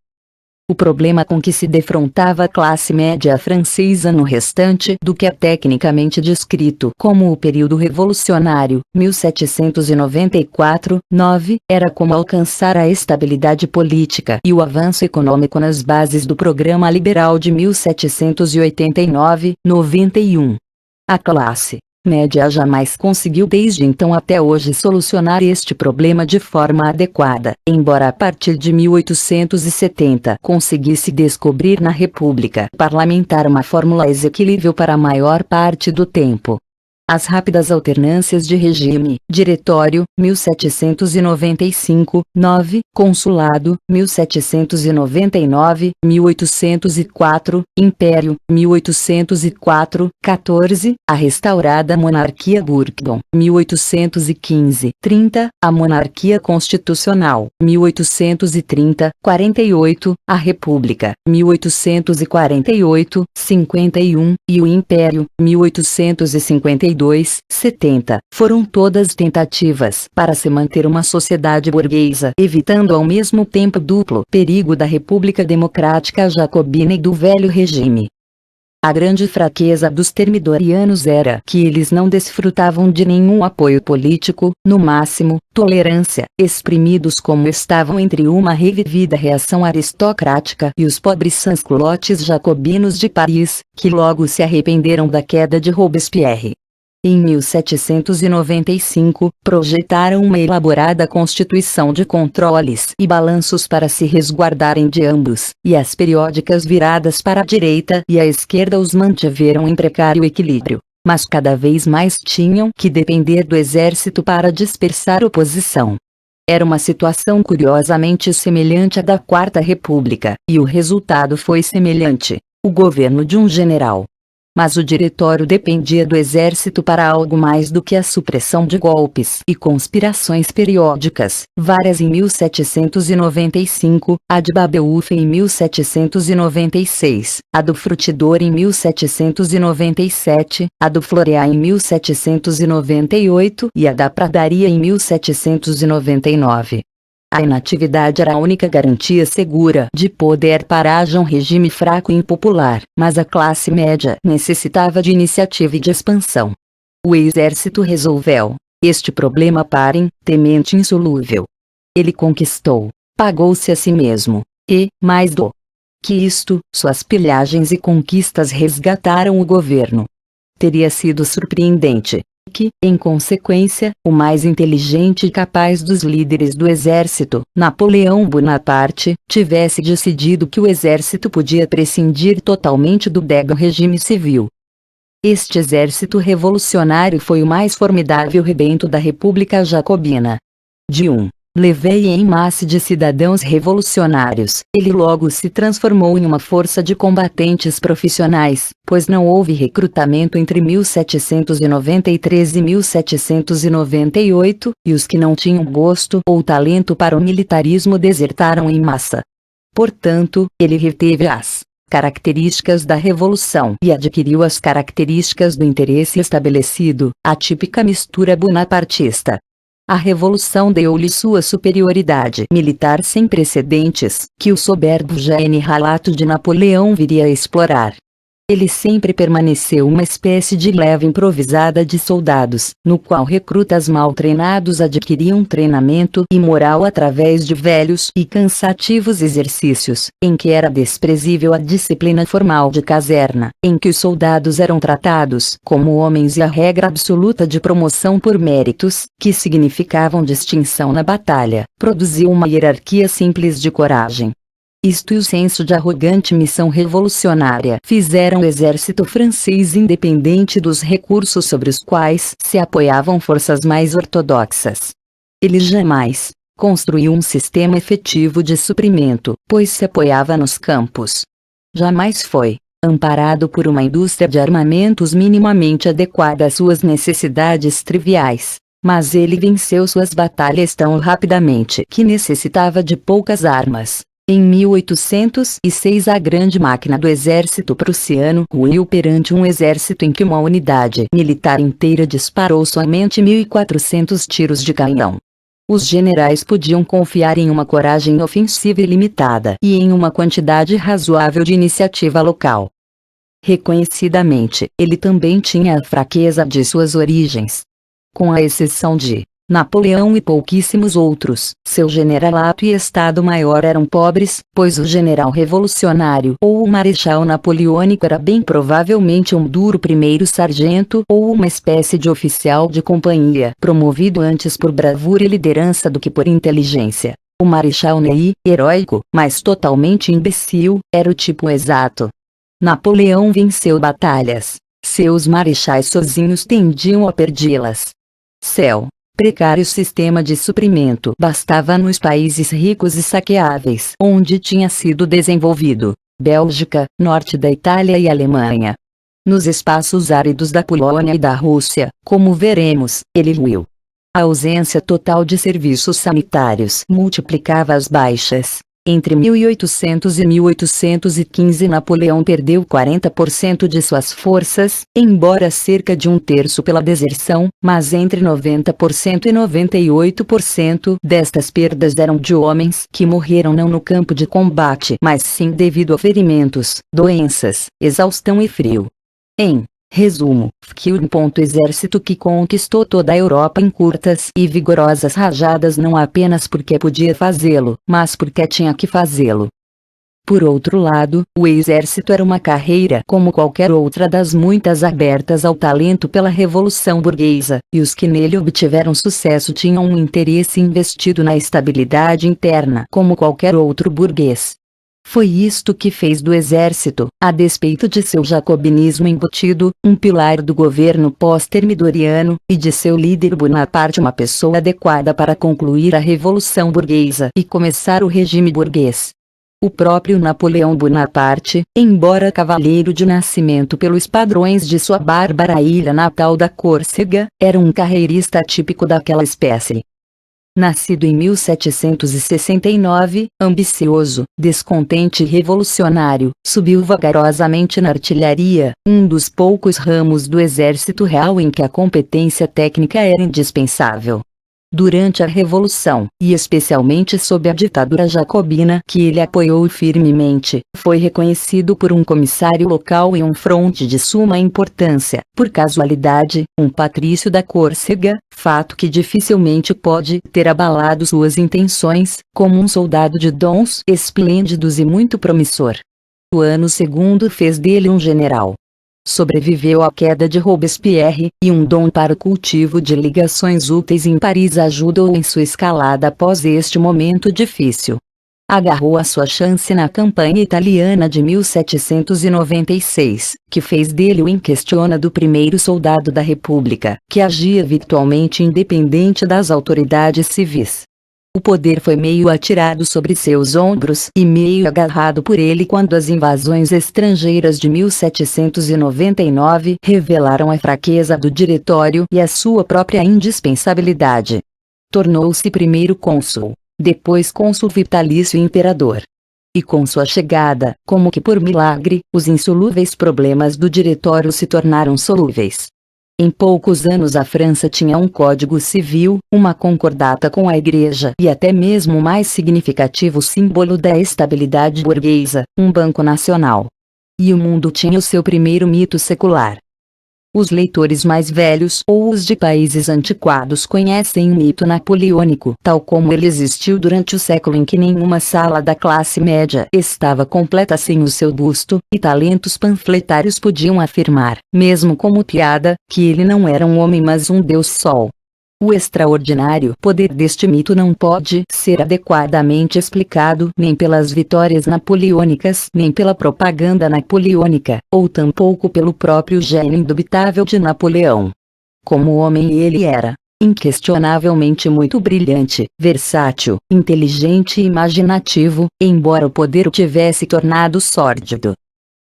Speaker 1: O problema com que se defrontava a classe média francesa no restante do que é tecnicamente descrito como o período revolucionário, 1794-9, era como alcançar a estabilidade política e o avanço econômico nas bases do programa liberal de 1789-91. A classe média jamais conseguiu desde então até hoje solucionar este problema de forma adequada, embora a partir de 1870 conseguisse descobrir na República Parlamentar uma fórmula exequível para a maior parte do tempo. As rápidas alternâncias de regime, Diretório, 1795, 9, Consulado, 1799, 1804, Império, 1804, 14, a restaurada monarquia Bourbon, 1815, 30, a monarquia constitucional, 1830, 48, a República, 1848, 51, e o Império, 1852, 70, foram todas tentativas para se manter uma sociedade burguesa, evitando ao mesmo tempo o duplo perigo da República Democrática Jacobina e do velho regime. A grande fraqueza dos termidorianos era que eles não desfrutavam de nenhum apoio político, no máximo, tolerância, exprimidos como estavam entre uma revivida reação aristocrática e os pobres sans-culottes jacobinos de Paris, que logo se arrependeram da queda de Robespierre. Em 1795, projetaram uma elaborada constituição de controles e balanços para se resguardarem de ambos, e as periódicas viradas para a direita e a esquerda os mantiveram em precário equilíbrio, mas cada vez mais tinham que depender do exército para dispersar oposição. Era uma situação curiosamente semelhante à da Quarta República, e o resultado foi semelhante: o governo de um general. Mas o Diretório dependia do exército para algo mais do que a supressão de golpes e conspirações periódicas, várias em 1795, a de Babeuf em 1796, a do Frutidor em 1797, a do Floreat em 1798 e a da Pradaria em 1799. A inatividade era a única garantia segura de poder parar um regime fraco e impopular, mas a classe média necessitava de iniciativa e de expansão. O exército resolveu este problema aparentemente insolúvel. Ele conquistou, pagou-se a si mesmo, e, mais do que isto, suas pilhagens e conquistas resgataram o governo. Teria sido surpreendente que, em consequência, o mais inteligente e capaz dos líderes do exército, Napoleão Bonaparte, tivesse decidido que o exército podia prescindir totalmente do débil regime civil. Este exército revolucionário foi o mais formidável rebento da República Jacobina. De levei em massa de cidadãos revolucionários, ele logo se transformou em uma força de combatentes profissionais, pois não houve recrutamento entre 1793 e 1798, e os que não tinham gosto ou talento para o militarismo desertaram em massa. Portanto, ele reteve as características da revolução e adquiriu as características do interesse estabelecido, a típica mistura bonapartista. A revolução deu-lhe sua superioridade militar sem precedentes, que o soberbo generalato de Napoleão viria a explorar. Ele sempre permaneceu uma espécie de leva improvisada de soldados, no qual recrutas mal treinados adquiriam treinamento e moral através de velhos e cansativos exercícios, em que era desprezível a disciplina formal de caserna, em que os soldados eram tratados como homens e a regra absoluta de promoção por méritos, que significavam distinção na batalha, produziu uma hierarquia simples de coragem. Isto e o senso de arrogante missão revolucionária fizeram o exército francês independente dos recursos sobre os quais se apoiavam forças mais ortodoxas. Ele jamais construiu um sistema efetivo de suprimento, pois se apoiava nos campos. Jamais foi amparado por uma indústria de armamentos minimamente adequada às suas necessidades triviais. Mas ele venceu suas batalhas tão rapidamente que necessitava de poucas armas. Em 1806 a grande máquina do exército prussiano ruiu perante um exército em que uma unidade militar inteira disparou somente 1.400 tiros de canhão. Os generais podiam confiar em uma coragem ofensiva ilimitada e em uma quantidade razoável de iniciativa local. Reconhecidamente, ele também tinha a fraqueza de suas origens. Com a exceção de Napoleão e pouquíssimos outros, seu generalato e Estado-Maior eram pobres, pois o general revolucionário ou o marechal napoleônico era bem provavelmente um duro primeiro-sargento ou uma espécie de oficial de companhia, promovido antes por bravura e liderança do que por inteligência. O marechal Ney, heróico, mas totalmente imbecil, era o tipo exato. Napoleão venceu batalhas, seus marechais sozinhos tendiam a perdi-las. Céu! Precário sistema de suprimento bastava nos países ricos e saqueáveis onde tinha sido desenvolvido, Bélgica, norte da Itália e Alemanha. Nos espaços áridos da Polônia e da Rússia, como veremos, ele ruiu. A ausência total de serviços sanitários multiplicava as baixas. Entre 1800 e 1815 Napoleão perdeu 40% de suas forças, embora cerca de um terço pela deserção, mas entre 90% e 98% destas perdas eram de homens que morreram não no campo de combate, mas sim devido a ferimentos, doenças, exaustão e frio. Em resumo, exército que conquistou toda a Europa em curtas e vigorosas rajadas não apenas porque podia fazê-lo, mas porque tinha que fazê-lo. Por outro lado, o exército era uma carreira como qualquer outra das muitas abertas ao talento pela Revolução Burguesa, e os que nele obtiveram sucesso tinham um interesse investido na estabilidade interna como qualquer outro burguês. Foi isto que fez do exército, a despeito de seu jacobinismo embutido, um pilar do governo pós-termidoriano, e de seu líder Bonaparte uma pessoa adequada para concluir a Revolução Burguesa e começar o regime burguês. O próprio Napoleão Bonaparte, embora cavalheiro de nascimento pelos padrões de sua bárbara ilha natal da Córcega, era um carreirista típico daquela espécie. Nascido em 1769, ambicioso, descontente e revolucionário, subiu vagarosamente na artilharia, um dos poucos ramos do exército real em que a competência técnica era indispensável. Durante a Revolução, e especialmente sob a ditadura jacobina que ele apoiou firmemente, foi reconhecido por um comissário local em um fronte de suma importância, por casualidade, um patrício da Córcega, fato que dificilmente pode ter abalado suas intenções, como um soldado de dons esplêndidos e muito promissor. O ano segundo fez dele um general. Sobreviveu à queda de Robespierre, e um dom para o cultivo de ligações úteis em Paris ajudou em sua escalada após este momento difícil. Agarrou a sua chance na campanha italiana de 1796, que fez dele o inquestionado primeiro soldado da República, que agia virtualmente independente das autoridades civis. O poder foi meio atirado sobre seus ombros e meio agarrado por ele quando as invasões estrangeiras de 1799 revelaram a fraqueza do diretório e a sua própria indispensabilidade. Tornou-se primeiro cônsul, depois cônsul vitalício e imperador. E com sua chegada, como que por milagre, os insolúveis problemas do diretório se tornaram solúveis. Em poucos anos a França tinha um código civil, uma concordata com a Igreja e até mesmo o mais significativo símbolo da estabilidade burguesa, um banco nacional. E o mundo tinha o seu primeiro mito secular. Os leitores mais velhos ou os de países antiquados conhecem o mito napoleônico tal como ele existiu durante o século em que nenhuma sala da classe média estava completa sem o seu busto, e talentos panfletários podiam afirmar, mesmo como piada, que ele não era um homem mas um deus-sol. O extraordinário poder deste mito não pode ser adequadamente explicado nem pelas vitórias napoleônicas nem pela propaganda napoleônica, ou tampouco pelo próprio gênio indubitável de Napoleão. Como homem ele era, inquestionavelmente muito brilhante, versátil, inteligente e imaginativo, embora o poder o tivesse tornado sórdido.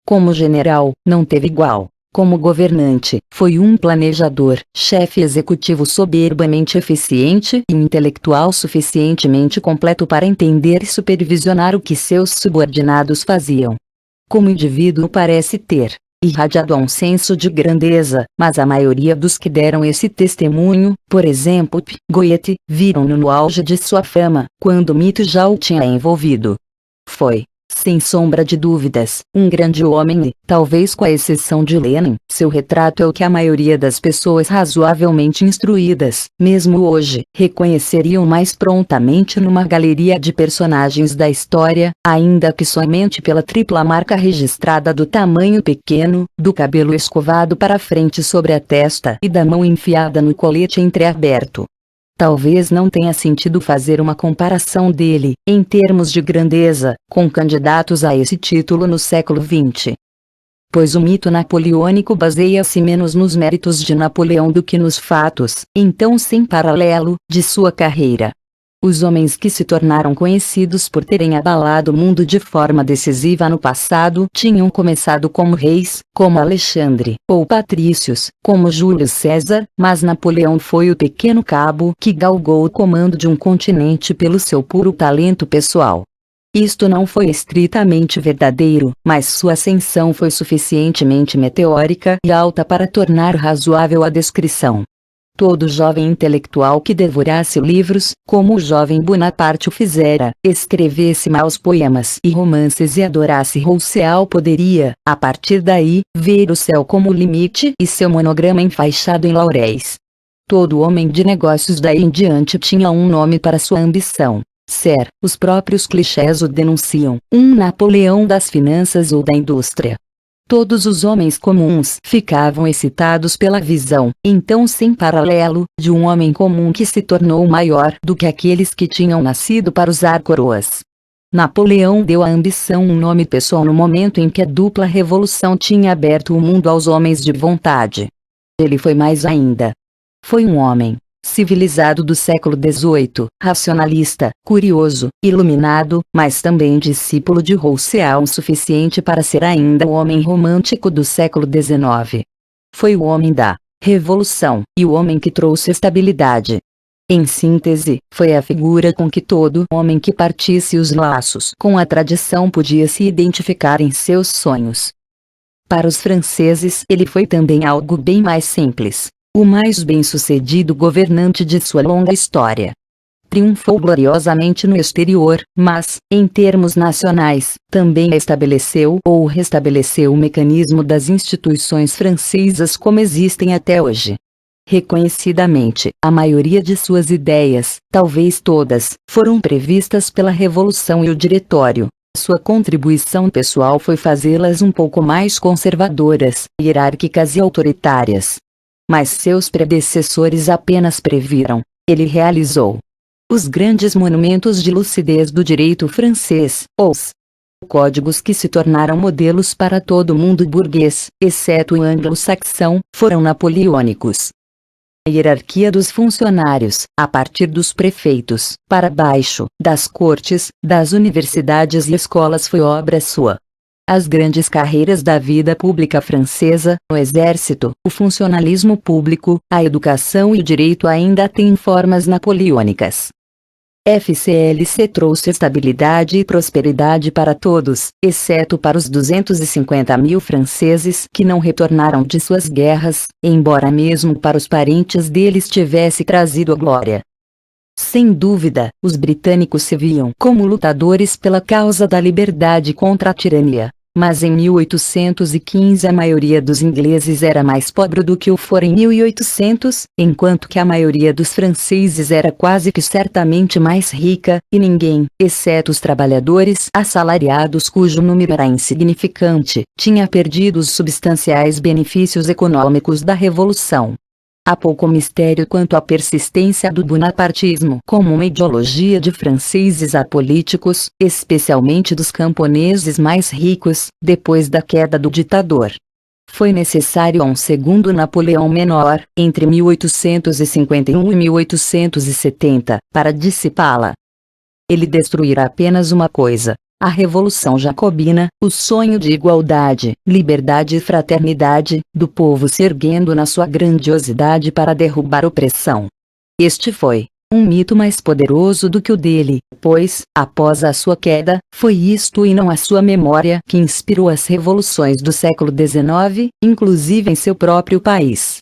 Speaker 1: Como general, não teve igual. Como governante, foi um planejador, chefe executivo soberbamente eficiente e intelectual suficientemente completo para entender e supervisionar o que seus subordinados faziam. Como indivíduo parece ter irradiado a um senso de grandeza, mas a maioria dos que deram esse testemunho, por exemplo Goethe, viram-no no auge de sua fama, quando o mito já o tinha envolvido. Foi, sem sombra de dúvidas, um grande homem e, talvez com a exceção de Lenin, seu retrato é o que a maioria das pessoas razoavelmente instruídas, mesmo hoje, reconheceriam mais prontamente numa galeria de personagens da história, ainda que somente pela tripla marca registrada do tamanho pequeno, do cabelo escovado para frente sobre a testa e da mão enfiada no colete entreaberto. Talvez não tenha sentido fazer uma comparação dele, em termos de grandeza, com candidatos a esse título no século XX. pois o mito napoleônico baseia-se menos nos méritos de Napoleão do que nos fatos, então sem paralelo, de sua carreira. Os homens que se tornaram conhecidos por terem abalado o mundo de forma decisiva no passado tinham começado como reis, como Alexandre, ou patrícios, como Júlio César, mas Napoleão foi o pequeno cabo que galgou o comando de um continente pelo seu puro talento pessoal. Isto não foi estritamente verdadeiro, mas sua ascensão foi suficientemente meteórica e alta para tornar razoável a descrição. Todo jovem intelectual que devorasse livros, como o jovem Bonaparte o fizera, escrevesse maus poemas e romances e adorasse Rousseau poderia, a partir daí, ver o céu como limite e seu monograma enfaixado em lauréis. Todo homem de negócios daí em diante tinha um nome para sua ambição. Ser, os próprios clichês o denunciam, um Napoleão das finanças ou da indústria. Todos os homens comuns ficavam excitados pela visão, então sem paralelo, de um homem comum que se tornou maior do que aqueles que tinham nascido para usar coroas. Napoleão deu à ambição um nome pessoal no momento em que a dupla revolução tinha aberto o mundo aos homens de vontade. Ele foi mais ainda. Foi um homem civilizado do século XVIII, racionalista, curioso, iluminado, mas também discípulo de Rousseau o suficiente para ser ainda o homem romântico do século XIX. Foi o homem da revolução, e o homem que trouxe estabilidade. Em síntese, foi a figura com que todo homem que partisse os laços com a tradição podia se identificar em seus sonhos. Para os franceses ele foi também algo bem mais simples. O mais bem-sucedido governante de sua longa história. Triunfou gloriosamente no exterior, mas, em termos nacionais, também estabeleceu ou restabeleceu o mecanismo das instituições francesas como existem até hoje. Reconhecidamente, a maioria de suas ideias, talvez todas, foram previstas pela Revolução e o Diretório. Sua contribuição pessoal foi fazê-las um pouco mais conservadoras, hierárquicas e autoritárias. Mas seus predecessores apenas previram, ele realizou. Os grandes monumentos de lucidez do direito francês, os códigos que se tornaram modelos para todo o mundo burguês, exceto o anglo-saxão, foram napoleônicos. A hierarquia dos funcionários, a partir dos prefeitos, para baixo, das cortes, das universidades e escolas foi obra sua. As grandes carreiras da vida pública francesa, o exército, o funcionalismo público, a educação e o direito ainda têm formas napoleônicas. FCLC trouxe estabilidade e prosperidade para todos, exceto para os 250 mil franceses que não retornaram de suas guerras, embora mesmo para os parentes deles tivesse trazido a glória. Sem dúvida, os britânicos se viam como lutadores pela causa da liberdade contra a tirania. Mas em 1815 a maioria dos ingleses era mais pobre do que o fora em 1800, enquanto que a maioria dos franceses era quase que certamente mais rica, e ninguém, exceto os trabalhadores assalariados cujo número era insignificante, tinha perdido os substanciais benefícios econômicos da Revolução. Há pouco mistério quanto à persistência do bonapartismo como uma ideologia de franceses apolíticos, especialmente dos camponeses mais ricos, depois da queda do ditador. Foi necessário um segundo Napoleão Menor, entre 1851 e 1870, para dissipá-la. Ele destruirá apenas uma coisa: a Revolução Jacobina, o sonho de igualdade, liberdade e fraternidade, do povo se erguendo na sua grandiosidade para derrubar a opressão. Este foi um mito mais poderoso do que o dele, pois, após a sua queda, foi isto e não a sua memória que inspirou as revoluções do século XIX, inclusive em seu próprio país.